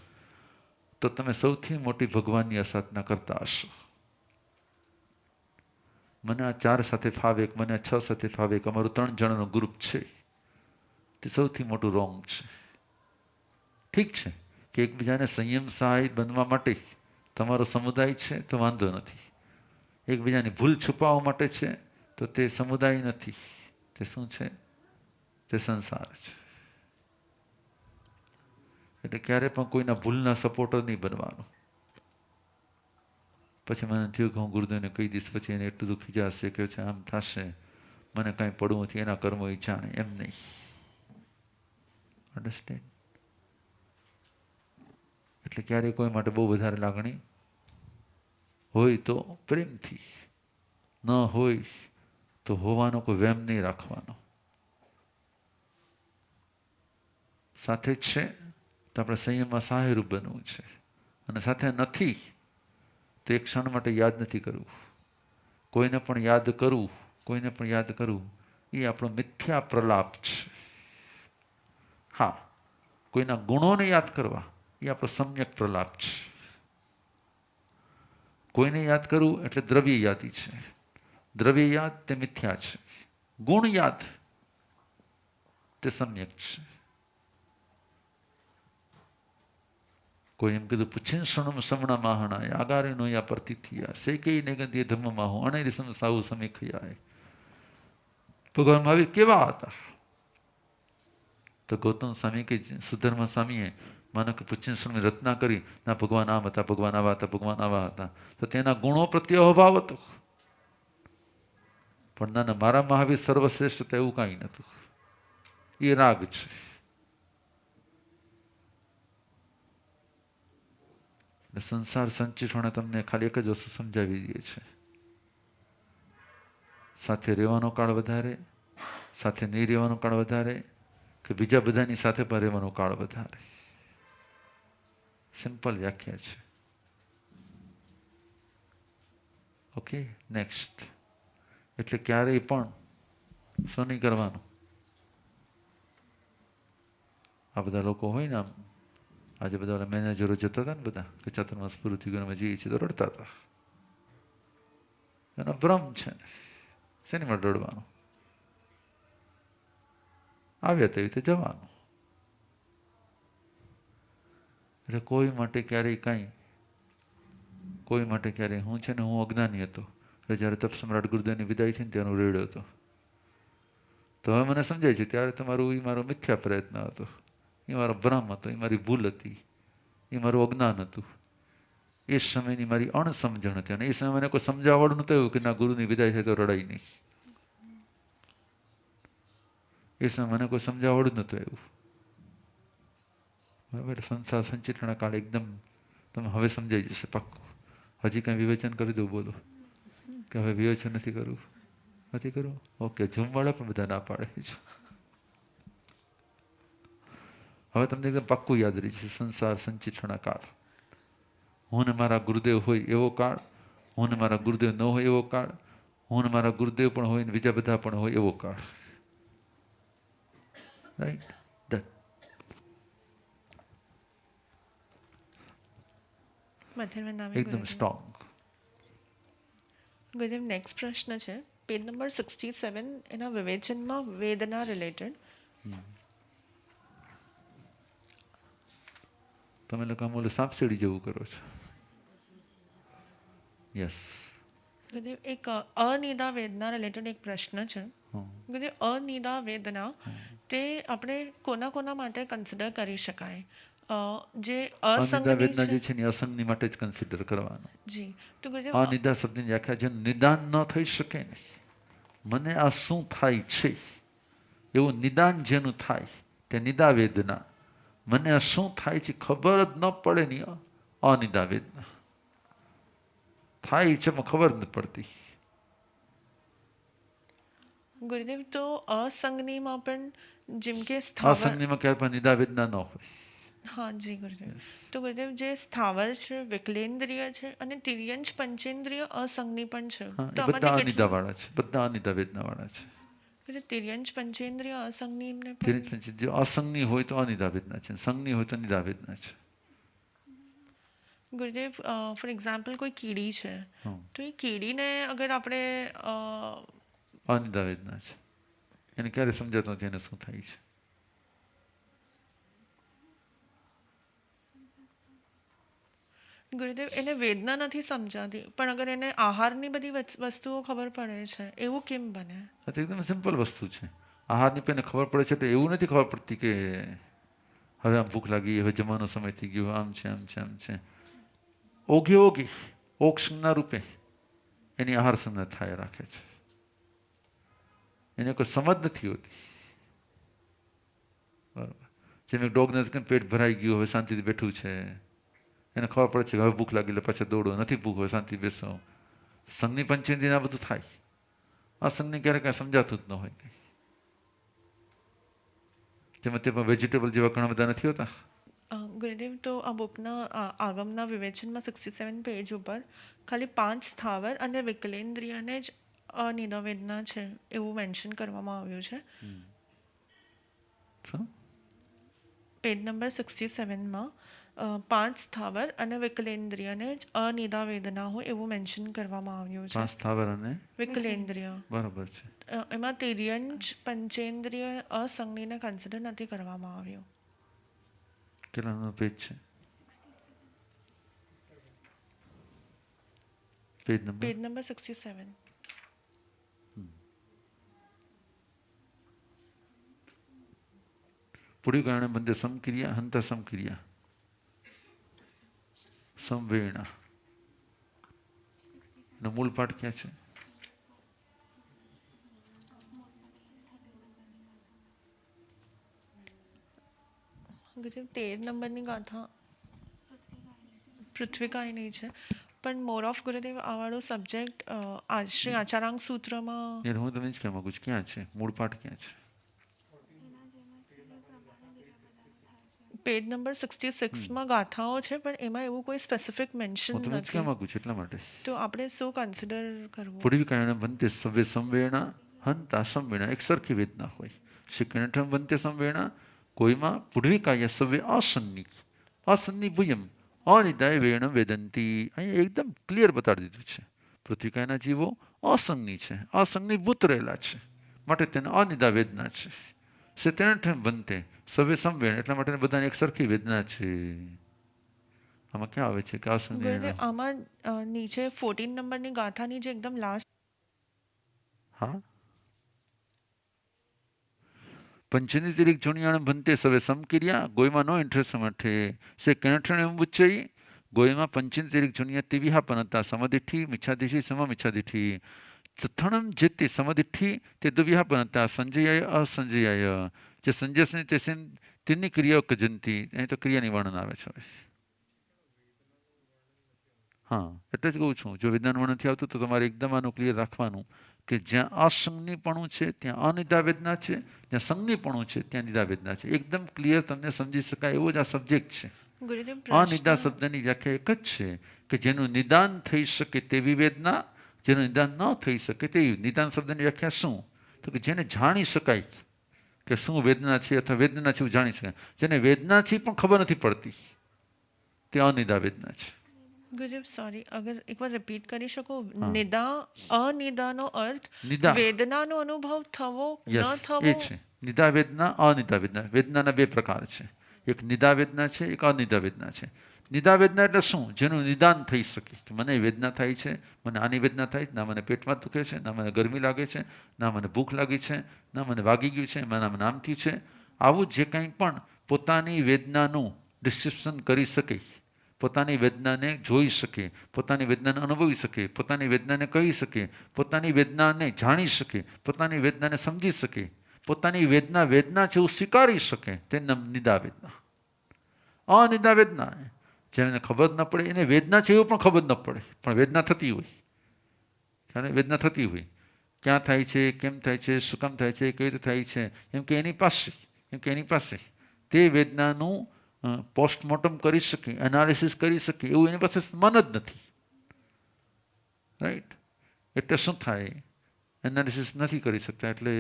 તો તમે સૌથી મોટી ભગવાનની અસાધના કરતા હશો. મને આ 4 સાથે ફાવે, મને આ 6 સાથે ફાવે, અમારું 3 જણાનું ગ્રુપ છે, તે સૌથી મોટું રોંગ છે. ઠીક છે કે એકબીજાને સંયમ સહાય બનવા માટે તમારો સમુદાય છે તો વાંધો નથી, એકબીજાની ભૂલ છુપાવવા માટે છે તો તે સમુદાય નથી, તે શું છે? તે સંસાર છે. એટલે ક્યારે પણ કોઈના ભૂલના સપોર્ટર નહીં બનવાનું. પછી મને થયું કે હું ગુરુદેવને કહી દઈશ, પછી એને એટલું દુઃખી જશે કે છે આમ થશે, મને કાંઈ પડવું નથી, એના કર્મો એ જાણે, એમ નહીં. અન્ડરસ્ટેન્ડ? એટલે ક્યારેય કોઈ માટે બહુ વધારે લાગણી હોય તો પ્રેમથી, ન હોય તો હોવાનો કોઈ વેમ નહીં રાખવાનો. સાથે જ છે તો આપણે સંયમમાં સહાયરૂપ બનવું છે, અને સાથે નથી તો એક ક્ષણ માટે યાદ નથી કરવું. કોઈને પણ યાદ કરવું, કોઈને પણ યાદ કરવું એ આપણો મિથ્યા પ્રલાપ છે. હા, કોઈના ગુણોને યાદ કરવા એ આપણો સમ્યક પ્રલાપ છે. કોઈને યાદ કરવું એટલે દ્રવ્ય યાદી છે. દ્રવ્ય યાદ તે મિથ્યા છે, ગુણ યાદ તે સમ્યક છે. કોઈ એમ કીધું પુછીન શણમ સમણા માહણા આગારીનો યા પ્રતિથિયા સે કઈ નિગંધ્ય ધર્મમાં હું અણેરી સાહુ સમીખયા. ભગવાન મહાવીર કેવા હતા? તો ગૌતમ સ્વામી કે સુધર્મા સ્વામીએ માનો કે પુછીન શણની રચના કરી, ના ભગવાન આમ હતા, ભગવાન આવા હતા, ભગવાન આવા હતા, તો તેના ગુણો પ્રત્યે અભાવ હતો. પણ ના, મારા મહાવીર સર્વશ્રેષ્ઠ હતા એવું કાંઈ નતું. એ રાગ છે. સંસાર સંચિતોને તમને ખાલી એક જ વસ્તુ સમજાવી દે છે, સાથે રહેવાનો કાળ વધારે, સાથે નહીં રહેવાનો કાળ વધારે, કે બીજા બધાની સાથે પણ રહેવાનો કાળ વધારે. સિમ્પલ વ્યાખ્યા છે. Okay, next. એટલે ક્યારેય પણ શું નહીં કરવાનું. આ બધા લોકો હોય ને, આમ આજે બધા મેનેજરો જતા હતા ને બધા કે ચાતુર્માસ પૂરું થઈ ગયું, અમે જઈએ છીએ તો રડતા હતા. એનો ભ્રમ છે ને, શેની માટે રડવાનું? આવ્યા તેવી રીતે જવાનું. એટલે કોઈ માટે ક્યારેય કાંઈ, કોઈ માટે ક્યારેય, હું છે ને, હું અજ્ઞાની હતો એટલે જ્યારે તપ સમ્રાટ ગુરુદેવની વિદાય થઈ ને ત્યારે હું રેડ્યો હતો. તો હવે મને સમજાય છે ત્યારે તમારું એ મારો મિથ્યા પ્રયત્ન હતો, એ મારો ભ્રમ હતો, એ મારી ભૂલ હતી, એ મારું અજ્ઞાન હતું, એ સમયની મારી અણસમજણ હતી. અને એ સમય મને કોઈ સમજાવવાનું નતું એવું કે ના, ગુરુની વિદાય થાય તો રડાય નહીં. એ સમય મને કોઈ સમજાવવાનું નતું એવું. બરાબર. સંસાર સંચિત્રના કાળ એકદમ તમે હવે સમજાઈ જશે પાક્કું. હજી કંઈ વિવેચન કરી દઉં? બોલો કે હવે વિવેચન નથી કરવું? નથી કરવું? ઓકે. ઝૂમવાળા પણ બધા ના પાડે છે. હવે તમને એકદમ પાક્કું યાદ રહી છે સંસાર સંચિત્રના કાળ. હું ને મારા ગુરુદેવ હોય એવો કાળ, હું ને મારા ગુરુદેવ ન હોય એવો કાળ, હું ને મારા ગુરુદેવ પણ હોય ને બીજા બધા પણ હોય એવો કાળ. રાઈટ? ડન. એકદમ સ્ટ્રોંગ. ગુરુદેવ, નેક્સ્ટ પ્રશ્ન છે પેજ નંબર 67, એના વિવેચનમાં વેદના રિલેટેડ. તમે લોકો આમ ઓલું સાપસીડી જેવું કરો છો. યસ. ગુરુદેવ, એક અનિદા વેદના રિલેટેડ એક પ્રશ્ન છે. ગુરુદેવ, અનિદા વેદના તે આપણે કોના કોના માટે કન્સિડર કરી શકાય? જે અનિદા વેદના જે અસંગની છે ને અસંગની માટે જ કન્સિડર કરવાનું. જી. તો ગુરુદેવ, અનિદા શબ્દની વ્યાખ્યા છે નિદાન ન થઈ શકે ને, મને આ શું થાય છે એવું નિદાન જેનું થાય તે નિદા વેદના. મને આ શું થાય છે ખબર જ ન પડે ની અનિદા વેદના. થાય છે પણ ખબર નથી પડતી. ગુરુદેવ, તો અસંગનીમાં પણ જેમ કે અસંગનીમાં ક્યારે પણ નિદા વેદના ન હોય. હા જી ગુરુદેવ. તો ગુરુદેવ, જે સ્થાવર છે, વિકલેન્દ્રિય છે અને તિર્યંચ પંચેન્દ્રિય અસંગની પણ છે. હા, તો એ બધા આમાંથી અનિદા વાળા છે, બધા અનિદા વેદના વાળા છે. કેટલા તિર્યંચ પંચેન્દ્રિય અસંગની એમને ધીરે ધીરે જો અસંગની હોય તો અનિદા વેદના છે, સંગની હોય તો નિદા વેદના છે. ગુરુદેવ, ફોર એક્ઝામ્પલ કોઈ કીડી છે, તો એ કીડીને અગર આપણે અનિદા વેદના છે. એને ક્યારે સમજાતું નથી એને શું થાય છે. ગુરુદેવ, એને વેદના નથી સમજાતી, પણ અગર એને આહારની બધી વસ્તુઓ ખબર પડે છે, એવું કેમ બને? આ તો એકદમ સિમ્પલ વસ્તુ છે. આહારની પેને ખબર પડે છે તો એવું નથી ખબર પડતી કે હવે આમ ભૂખ લાગી, હવે જમવાનો સમય થઈ ગયો, આમ છે આમ છે આમ છે. ઓગે ઓગી ઓક્ષના રૂપે એની આહાર સંજ્ઞા થાય રાખે છે. એને કોઈ સમજ નથી હોતી. બરાબર. જેમ એક ડોગને પેટ ભરાઈ ગયું, હવે શાંતિથી બેઠું છે, એને ખબર પડે છે કે હવે ભૂખ લાગી એટલે પાછા દોડો, નથી ભૂખ હવે શાંતિ બેસો. સંઘની પંચેન્દ્રિય આ બધું થાય. અસંઘની ક્યારેક કાંઈ સમજાતું જ ન હોય. જેમાં તે પણ વેજીટેબલ જેવા ઘણા બધા નથી હોતા. ગુરુદેવ, તો આ બુકના આગમના વિવેચનમાં 67 પેજ ઉપર ખાલી 5 સ્થાવર અને વિકલેન્દ્રિયને જ અનિદા વેદના છે એવું મેન્શન કરવામાં આવ્યું છે. પેજ નંબર 67માં 5 સ્થાવર અને વિકલેન્દ્રિયને જ અનિદા વેદના હોય એવું મેન્શન કરવામાં આવ્યું છે. 5 સ્થાવર અને વિકલેન્દ્રિય. બરાબર છે. એમાં તિર્યંચ પંચેન્દ્રિય અસંગનીને કન્સિડર નથી કરવામાં આવ્યું. કેટલાનો પેજ છે? Page number 67. પુડી કારણે બંને સમક્રિયા હંતા સમક્રિયા સંવેણા એનો મૂળ પાઠ ક્યાં છે? ગુરુદેવ, 13 નંબરની ગાથા પૃથ્વીકાયની છે, પણ મોર ઓફ ગુરુદેવ આ વાળો સબ્જેક્ટ શ્રી આચારાંગ સૂત્રમાં. હું તમને જ કહેવા માંગુ છું ક્યાં છે મૂળ પાઠ ક્યાં છે? પેજ નંબર 66માં ગાથાઓ છે પણ એમાં એવું કોઈ સ્પેસિફિક મેન્શન હું તમને જ નથી. કહેવા માંગુ છું એટલા માટે. તો આપણે શું કન્સિડર કરવું? પૂર્વિકાયણ વંતે સવ્ય સંવેણા હંતા સંવેણા, એક સરખી વેદના હોય. શ્રી કણઠમ વંતે સંવેણા, કોઈમાં પૂર્વિકાય સવ્ય અસન્ની અસન્ની ભૂયમ અનિદાય વેણ વેદંતી. અહીંયા એકદમ ક્લિયર બતાડી દીધું છે. પૃથ્વીકાયના જીવો અસંગની છે, અસંગની ભૂત રહેલા છે, માટે તેને અનિદા વેદના છે. તેનાઠમ વંતે સવ્ય સંવેણ, એટલા માટે બધાને એક સરખી વેદના છે. આમાં ક્યાં આવે છે કે અસંગની? ગુરુદેવ આમાં નીચે 14 નંબરની ગાથાની જે એકદમ લાસ્ટ, હા, પંચનીતિરિક જુણિયાણ ભંતે સવે સમકિર્યા, ગોયમાં નો ઇન્ટરેસ્ટ મઠે સે કેણઠણ એમ ઉચ્ચઈ, ગોયમાં પંચનીતિરિક જુણિયા તે વિહાપનતા સમદિઠી મિચ્છાદિઠી સમમિચ્છાદિઠી તથણમ જેતે સમદિઠી તે દુવિહાપનતા સંજયાય અસંજયાય, જે સંજયસની તે તેની ક્રિયાઓ કજંતી. અહીં તો ક્રિયાની વર્ણન આવે છે. હા, એટલે જ કહું છું, જો વિજ્ઞાન વર્ણન નથી આવતું તો તમારે એકદમ આનું ક્લિયર રાખવાનું કે જ્યાં અસંગનીપણું છે ત્યાં અનિદા વેદના છે, જ્યાં સંગનીપણું છે ત્યાં નિદા વેદના છે. એકદમ ક્લિયર તમને સમજી શકાય એવો જ આ સબ્જેક્ટ છે. ગુરુદેવ અનિદા પ્રશ્ન, શબ્દની વ્યાખ્યા એક જ છે કે જેનું નિદાન થઈ શકે તેવી વેદના, જેનું નિદાન ન થઈ શકે તેવી. નિદાન શબ્દની વ્યાખ્યા શું? તો કે જેને જાણી શકાય કે શું વેદના છે અથવા વેદના છે એવું જાણી શકાય, જેને વેદના છે પણ ખબર નથી પડતી, તે અનિદા વેદના છે. ગુરુદેવ સોરી, અગર એકવાર રિપીટ કરી શકો? નિદા, અનિદાનો અર્થ નિદા, વેદનાનો અનુભવ થવો ન યસ, થવો. એ છે નિદા વેદના, અનિદા વેદના. વેદનાના બે પ્રકાર છે, એક નિદા વેદના છે, એક અનિદા વેદના છે. નિદા વેદના એટલે શું? જેનું નિદાન થઈ શકે કે મને વેદના થાય છે, મને આની વેદના થાય છે, ના મને પેટમાં દુખે છે, ના મને ગરમી લાગે છે, ના મને ભૂખ લાગી છે, ના મને વાગી ગયું છે, મને નામ થયું છે. આવું જે કંઈ પણ પોતાની વેદનાનું ડિસ્ક્રિપ્શન કરી શકે, પોતાની વેદનાને જોઈ શકે, પોતાની વેદનાને અનુભવી શકે, પોતાની વેદનાને કહી શકે, પોતાની વેદનાને જાણી શકે, પોતાની વેદનાને સમજી શકે, પોતાની વેદના વેદના છે એવું સ્વીકારી શકે, તે નિદા વેદના. અનિદા વેદના જેને ખબર ન પડે એને વેદના છે એવું પણ ખબર ન પડે, પણ વેદના થતી હોય. ત્યારે વેદના થતી હોય, ક્યાં થાય છે, કેમ થાય છે, શું કામ થાય છે, કેવી રીતે થાય છે, એમ કે એની પાસે તે વેદનાનું પોસ્ટમોર્ટમ કરી શકે, એનાલિસિસ કરી શકે એવું એની પાસે મન જ નથી. રાઈટ? એટલે શું થાય? એનાલિસિસ નથી કરી શકતા. એટલે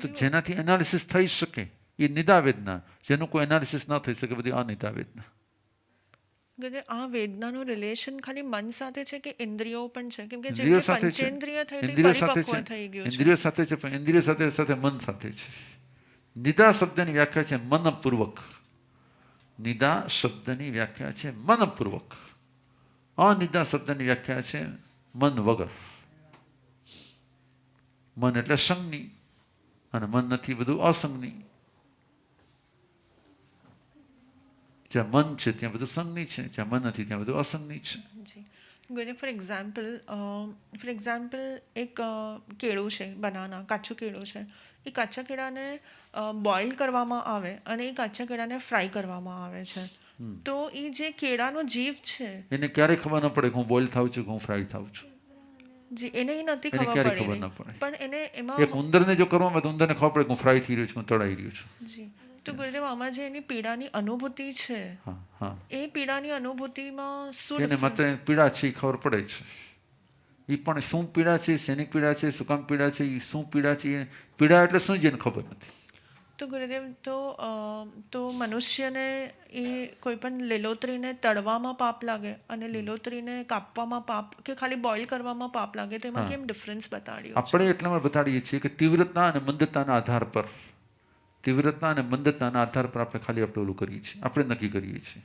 તો જેનાથી એનાલિસિસ થઈ શકે એ નિદા વેદના, જેનું કોઈ એનાલિસિસ ન થઈ શકે બધી અનિદા વેદના. ગુરુદેવ આ વેદનાનું રિલેશન ખાલી મન સાથે છે કે ઇન્દ્રિયો પણ છે? કેમ કે જેમ ઇન્દ્રિયો કે સાથે છે, પંચેન્દ્રિય થયું તો ઇન્દ્રિયો સાથે પરિપક્વ છે, થઈ ગયું છે. ઇન્દ્રિયો સાથે છે, પણ ઇન્દ્રિયો સાથે સાથે મન સાથે છે. નિદા શબ્દની વ્યાખ્યા છે મનપૂર્વક. નિદા શબ્દની વ્યાખ્યા છે મનપૂર્વક. અનિદા શબ્દની વ્યાખ્યા છે મન વગર. મન એટલે સંગની, અને મન નથી બધું અસંગની. જ્યાં મન છે ત્યાં બધું સંગની છે, જ્યાં મન નથી ત્યાં બધું અસંગની છે. જી ગુરુદેવ, ફોર એક્ઝામ્પલ એક કેળું છે, બનાના, કાચું કેળું છે. એ કાચા કેળાને બોઇલ કરવામાં આવે અને એ કાચા કેળાને ફ્રાય કરવામાં આવે છે. તો એ જે કેળાનો જીવ છે એને ક્યારેય ખબર ન પડે કે હું બોઇલ થાઉં છું કે હું ફ્રાય થાઉં છું. જી, એને એ નથી એને ખબર ક્યારેય ખબર પડી, ન પડે. પણ એને એક એમાં ઉંદરને જો કરવામાં તો ઉંદરને ખબર પડે કે હું ફ્રાય થઈ રહ્યો છું, હું તળાઈ રહ્યો છું. જી. તો ગુરુદેવ આમાં જે એની પીડાની અનુભૂતિ છે, હા, હા, એ પીડાની અનુભૂતિમાં શું એને difference? માત્ર પીડા છે એ ખબર પડે છે. એ પણ શું પીડા છે, શેની પીડા છે, શું કામ પીડા છે, એ શું પીડા છે, પીડા એટલે શું જેને ખબર નથી. તો ગુરુદેવ, તો મનુષ્યને એ કોઈ પણ લીલોતરીને તળવામાં પાપ લાગે અને લીલોતરીને કાપવામાં પાપ, કે ખાલી બોઇલ કરવામાં પાપ લાગે, તો એમાં હા. કેમ ડિફરન્સ બતાડ્યો છે? આપણે એટલામાં બતાડીએ છીએ કે તીવ્રતા અને મંદતાના આધાર પર, તીવ્રતા અને મંદતાના આધાર પર આપણે ઓલું કરીએ છીએ, આપણે નક્કી કરીએ છીએ.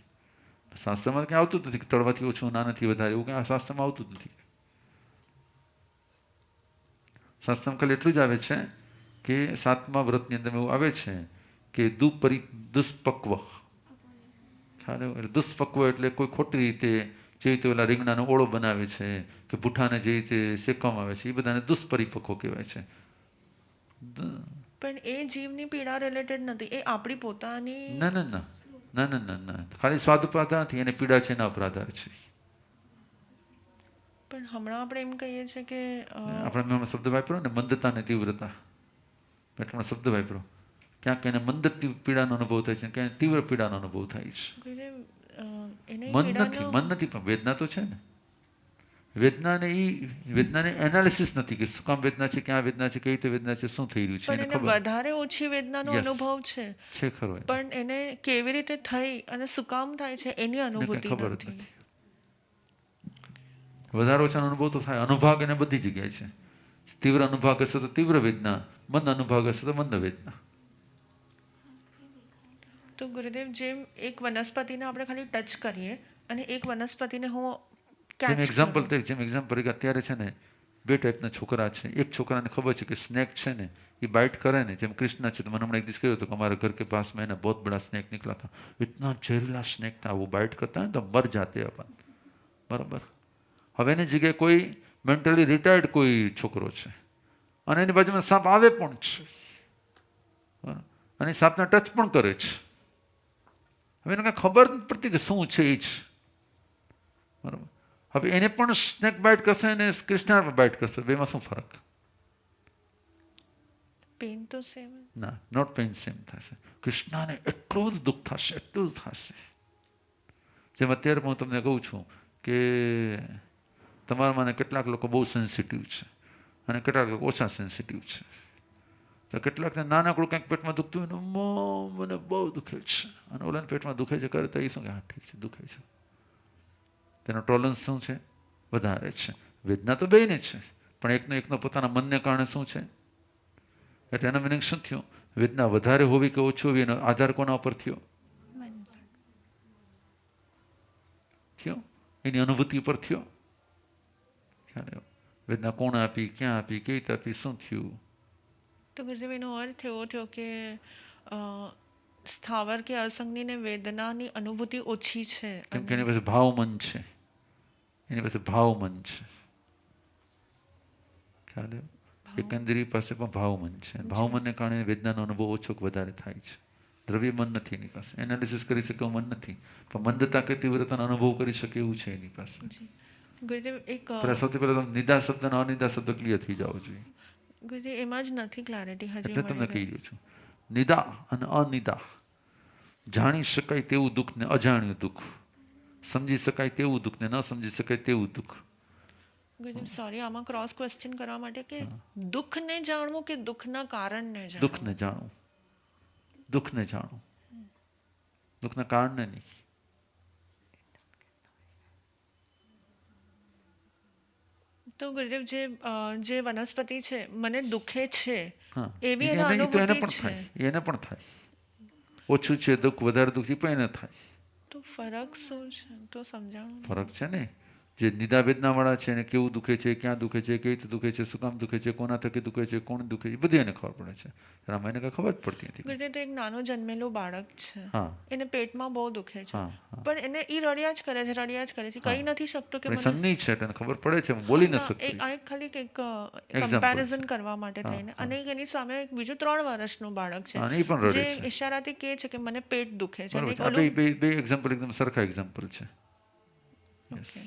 શાસ્ત્રમાં ક્યાં આવતું જ નથી કે તળવાથી ઓછું, નાનાથી વધારે, એવું ક્યાં શાસ્ત્રમાં આવતું જ નથી. શાસ્ત્રમાં ખાલી એટલું જ આવે છે કે 7મા વ્રતની અંદર એવું આવે છે કે દુષ્પક્વ. ખ્યાલ આવ્યો? એટલે દુષ્પક્વ એટલે કોઈ ખોટી રીતે, જે રીતે ઓલા રીંગણાનો ઓળો બનાવે છે કે ભૂઠાને જે રીતે શેકવામાં આવે છે, એ બધાને દુષ્પરિપક્વ કહેવાય છે. પણ એ જીવની પીડા રિલેટેડ નથી, એ આપણી પોતાની. ના ના ના ના ના ના ના, ખાલી સ્વાદ પર આધાર નથી, એને પીડા છે એના પર આધાર છે. પણ હમણાં આપણે એમ કહીએ છીએ કે આપણે શબ્દ વાપરો ને, મંદતા ને તીવ્રતા, શબ્દ વાપરો ક્યાંક એને મંદ પીડાનો અનુભવ થાય છે, ક્યાંક તીવ્ર પીડાનો અનુભવ થાય છે. ગુરુદેવ એને મન નથી પણ વેદના તો છે ને. વેદનાને એનાલિસિસ નથી કે શું કામ વેદના છે, ક્યાં વેદના છે, કઈ રીતે વેદના છે, શું થઈ રહ્યું છે, પણ એને વધારે ઓછી વેદનાનો Yes. અનુભવ છે, છે ખરો એને. પણ એને કેવી રીતે થઈ અને શું કામ થાય છે એની એને કંઈ અનુભૂતિ ખબર જ નથી. નથી. વધારે ઓછાનો અનુભવ તો થાય. અનુભાગ એને બધી જગ્યાએ છે. તીવ્ર અનુભાગ હશે તો તીવ્ર વેદના, મંદ અનુભાગ હશે તો મંદ વેદના. તો ગુરુદેવ જેમ એક વનસ્પતિને આપણે ખાલી ટચ કરીએ અને એક વનસ્પતિને હું જેમ catch એક્ઝામ્પલ કરું. તરીકે અત્યારે છે ને 2 ટાઈપના છોકરા છે. એક છોકરાને ખબર છે કે સ્નેક છે ને એ બાઇટ કરે ને, જેમ કૃષ્ણ છે તો મને હમણાં એક દિવસ કહ્યું હતું કે हमारे घर के पास में ना बहुत बड़ा स्नेक निकला था, इतना जहरीला स्नेक था, वो बाइट करता है तो मर जाते अपन. બરાબર. હવે એની જગ્યાએ કોઈ મેન્ટલી રિટાયર્ડ કોઈ છોકરો છે અને એની બાજુમાં સાપ આવે પણ છે, બરાબર, અને સાપને ટચ પણ કરે છે. હવે એને કાંઈ ખબર નથી પડતી કે શું છે એ જ, બરાબર. હવે એને પણ સ્નેક બાઇટ કરશે અને કૃષ્ણ બાઇટ કરશે, બેમાં શું ફરક? પેન તો સેમ. ના, નોટ પેઇન સેમ થશે. કૃષ્ણને એટલું જ દુઃખ થશે, એટલું જ થશે. જેમ અત્યારે હું તમને કહું છું કે તમારામાંને કેટલાક લોકો બહુ સેન્સિટિવ છે અને કેટલાક લોકો ઓછા સેન્સિટિવ છે. તો કેટલાકને નાનકડું કંઈક પેટમાં દુખતું હોય ને, મને બહુ દુખે છે, અને ઓલાને પેટમાં દુખે છે કરે તો એ શું કે હા ઠીક છે દુખે છે. તેનો ટોલરન્સ શું છે? વધારે છે. વેદના તો બેયને છે, પણ એકનો પોતાના મનને કારણે શું છે, એટલે એનો મિનિંગ શું થયો? વેદના વધારે હોવી કે ઓછી હોવી એનો આધાર કોના ઉપર થયો? એની અનુભૂતિ ઉપર થયો. વેદના કોણ આપી, ક્યાં આપી, કેવી રીતે આપી, શું થયું? તો ગુરુદેવ એનો અર્થ એવો થયો કે સ્થાવર કે અસંગની વેદનાની અનુભૂતિ ઓછી છે, કેમ કે એની પાસે ભાવમન છે, એની પાસે ભાવમન છે. ખ્યાલ આવ્યો? એકંદરી પાસે પણ ભાવમન છે. ભાવમનને કારણે વેદનાનો અનુભવ ઓછો કે વધારે થાય છે. દ્રવ્ય મન નથી એની પાસે, એનાલિસિસ કરી શકે એવું મન નથી, પણ મંદતા કે તીવ્રતાનો અનુભવ કરી શકે એવું છે એની પાસે. ગુરુદેવ એક સૌથી પહેલા તમે નિદા શબ્દ અને અનિદા શબ્દ ક્લિયર થઈ જાવ જોઈએ. ગુરુદેવ એમાં જ નથી ક્લેરિટી હજી એટલે તમને કહી મળી. રહ્યો છું, નિદા અને અનિદા, જાણી શકાય તેવું દુઃખ ને અજાણ્યું દુઃખ, સમજી શકાય તેવું દુઃખ ને ન સમજી શકાય તેવું દુઃખ. ગુરુદેવ સોરી, આમાં ક્રોસ ક્વેશ્ચન કરવા માટે કે દુઃખને જાણવું કે દુઃખના કારણને જાણવું? દુઃખને જાણવું, દુઃખને જાણવું, દુઃખના કારણને નહીં. તો ગુરુદેવ જે વનસ્પતિ છે મને દુખે છે હા, એવી એને એના તો એને અનુભૂતિ પણ છે, થાય, એને પણ થાય. ઓછું છે દુઃખ, વધારે દુઃખ એ પણ એને થાય. તો ફરક શું છે તો સમજાવો. ફરક છે ને. જે નિદા વેદના વાળા છે એને કેવું દુખે છે, ક્યાં દુખે છે, કેવી રીતે દુખે છે, શું કામ દુખે છે, કોના થકી દુખે છે, કોણ દુખે છે, બધી એને ખબર પડે છે. આમાં એને કઈ ખબર જ પડતી નથી. ગુરુદેવ તો એક નાનો જન્મેલું બાળક છે, હા, એને પેટમાં બહુ દુખે છે, હા, હા. પણ એને ઈ રડ્યા જ કરે છે, રડ્યા જ કરે છે, કહી નથી શકતો કે પણ એ મને સંગની છે એટલે એને ખબર પડે છે, બોલી ન શકતી. આ એક ખાલી એક Example કમ્પેરિઝન છે. કરવા માટે હા, થઈને, હા. અને એની સામે એક બીજું 3 વર્ષનું બાળક છે હા, અને એ પણ રડે જે છે. ઈશારાથી કહે છે કે મને પેટ દુખે છે, અને બરોબર એક છે. આ ઓલું બે એક્ઝામ્પલ એકદમ સરખા એક્ઝામ્પલ છે. ઓકે.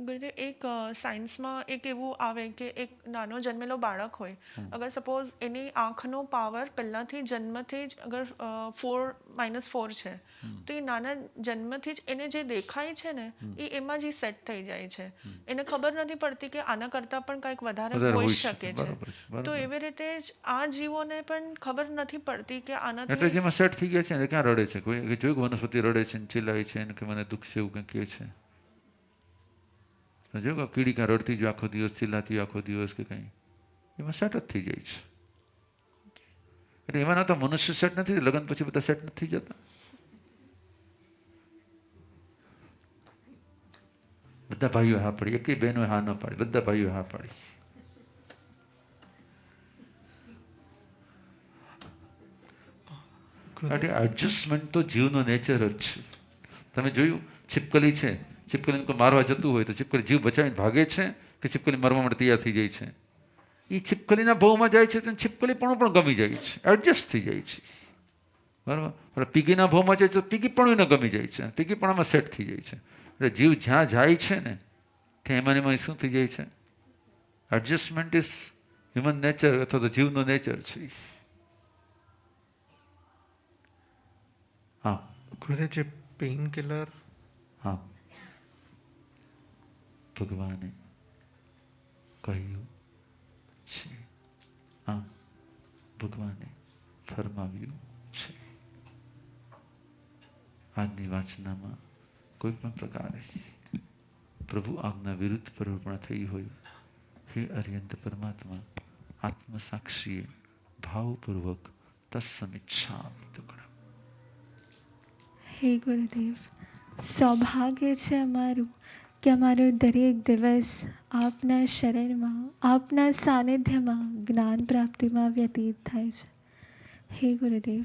ગુરુદેવ એક સાયન્સમાં એક એવું આવે કે એક નાનો જન્મેલો બાળક હોય, અગર સપોઝ એની આંખનો પાવર પહેલાંથી જન્મથી જ અગર 4 છે, તો એ નાના જન્મથી જ એને જે દેખાય છે ને એ એમાં જ સેટ થઈ જાય છે. એને ખબર નથી પડતી કે આના કરતાં પણ કંઈક વધારે હોઈ શકે છે. બરાબર છે, બરાબર. તો એવી રીતે જ આ જીવોને પણ ખબર નથી પડતી કે એટલે આનાથી જેમાં સેટ થઈ ગયા છે ને ક્યાં રડે છે? કોઈ જોયું વનસ્પતિ રડે છે ને ચિલ્લાય છે ને કે મને દુઃખ છે એવું કંઈક કહે છે? જો કીડી કાં રડતી જ આખો દિવસ, ચિલ્લાતી આખો દિવસ કે કંઈ, એમાં સેટ જ થઈ જાય છે. એટલે એમાં તો મનુષ્ય સેટ નથી, લગ્ન પછી બધા સેટ નથી જતા. બધા ભાઈઓ હા પાડી, એકેય બહેનો હા ન પાડી, બધા ભાઈઓ હા પાડી. એટલે એડજસ્ટમેન્ટ તો જીવનો નેચર જ છે. તમે જોયું છીપકલી છે, છીપકલીને કોઈ મારવા જતું હોય તો છીપકલી જીવ બચાવીને ભાગે છે કે છીપકલી મરવા માટે તૈયાર થઈ જાય છે? એ છીપકલીના ભાવમાં જાય છે તો છીપકલી પણ ગમી જાય છે, એડજસ્ટ થઈ જાય છે. બરાબર. પીગીના ભાવમાં જાય તો પીગી પણ એને ગમી જાય છે, પીગી પણ આમાં સેટ થઈ જાય છે. એટલે જીવ જ્યાં જાય છે ને ત્યાં એમાં શું થઈ જાય છે? એડજસ્ટમેન્ટ ઇઝ હ્યુમન નેચર, અથવા તો જીવનો નેચર છે. આપ ગુરુદેવ જે પેઇન કિલર આપ ભગવાને કહ્યું છે, આમ ભગવાને ફરમાવ્યું છે. આજની વાંચનામાં કોઈ પણ પ્રકારે પ્રભુ આજ્ઞા વિરુદ્ધ પ્રવૃત્તિ થઈ હોય, હે અર્યંત પરમાત્મા આત્મસાક્ષીએ ભાવપૂર્વક તત્સમિચ્છામિ તો કરો. હે ગુરુદેવ, સૌભાગ્ય છે અમારું કે અમારો દરેક દિવસ આપના શરણમાં, આપના સાનિધ્યમાં, જ્ઞાન પ્રાપ્તિમાં વ્યતીત થાય છે. હે ગુરુદેવ,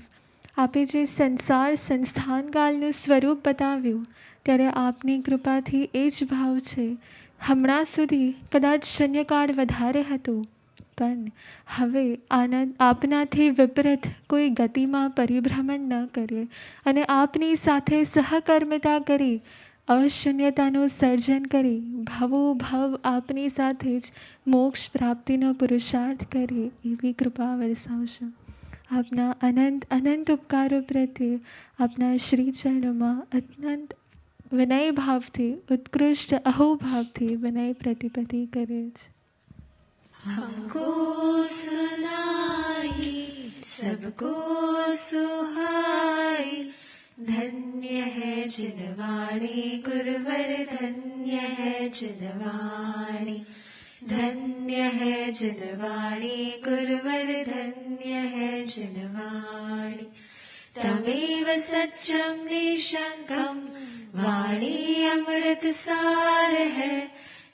આપે જે સંસાર સંસ્થાનકાલનું સ્વરૂપ બતાવ્યું, ત્યારે આપની કૃપાથી એ જ ભાવ છે. હમણાં સુધી કદાચ શૂન્યકાળ વધારે હતું, પણ હવે આપનાથી વિપરીત કોઈ ગતિમાં પરિભ્રમણ ન કરીએ અને આપની સાથે સહકર્મિતા કરી અશૂન્યતાનું સર્જન કરી ભવો ભવ આપની સાથે જ મોક્ષ પ્રાપ્તિનો પુરુષાર્થ કરીએ એવી કૃપા વરસાવશો. આપના અનંત અનંત ઉપકારો પ્રત્યે આપના શ્રી ચરણોમાં અત્યંત વિનય ભાવથી, ઉત્કૃષ્ટ અહોભાવથી વિનય પ્રતિપત્તિ કરે છે. हमको सुनाई सबको सुहाई, धन्य है जिनवाणी गुरुवर, धन्य है जिनवाणी, धन्य है जिनवाणी गुरुवर, धन्य है जिनवाणी. तमेव सत्यं निशंकं वाणी अमृत सार है,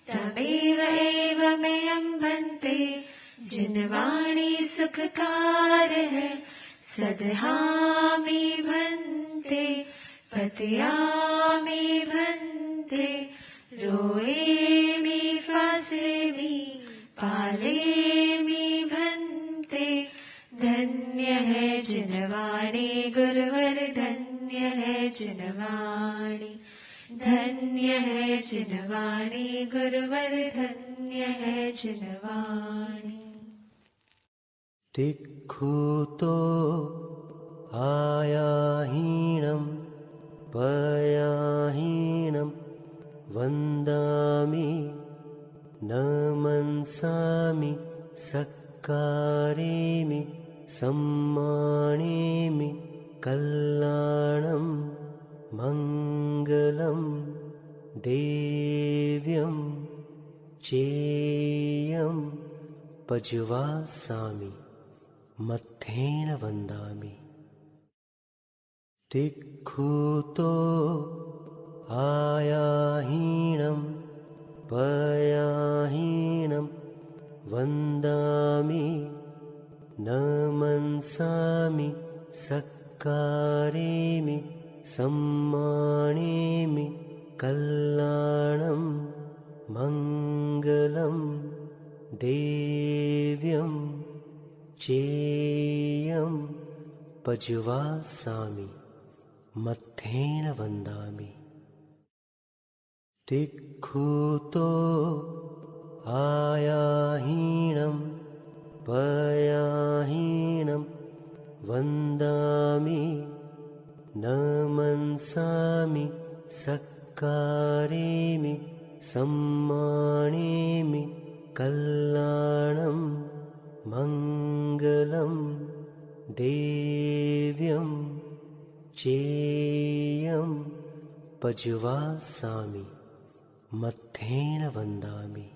तमेव एवमेयं भन्ते जिनवाणी सुखकार है. सदहामि भन्ते पतयामि भन्ते, रोएमि फासेमि पालेमि भन्ते. धन्य है जिनवाणी गुरुवर, धन्य है जिनवाणी, धन्य है जिनवाणी गुरुवर, धन्य है जिनवाणी. तिक्खुतो आयाहीनं पयाहीनं वन्दामि नमन्सामि सक्कारेमि सम्मानेमि कल्याणं मङ्गलं देव्यं चेयं पज्वासामि मत्थेन वन्दामि. तिक्खुतो आयाहीनं पयाहीनं वन्दामि नमन्सामि सक्कारेमि सम्मानेमि कल्याणं मङ्गलं देव्यं चेयं पज्वासामि मत्थेन वन्दामि. तिक्खुतो आयाहीनं पयाहीनं वन्दामि नमन्सामि सक्कारेमि सम्मानेमि कल्याणं मङ्गलं देव्यं चेयं पज्वासामि मत्थेन वन्दामि.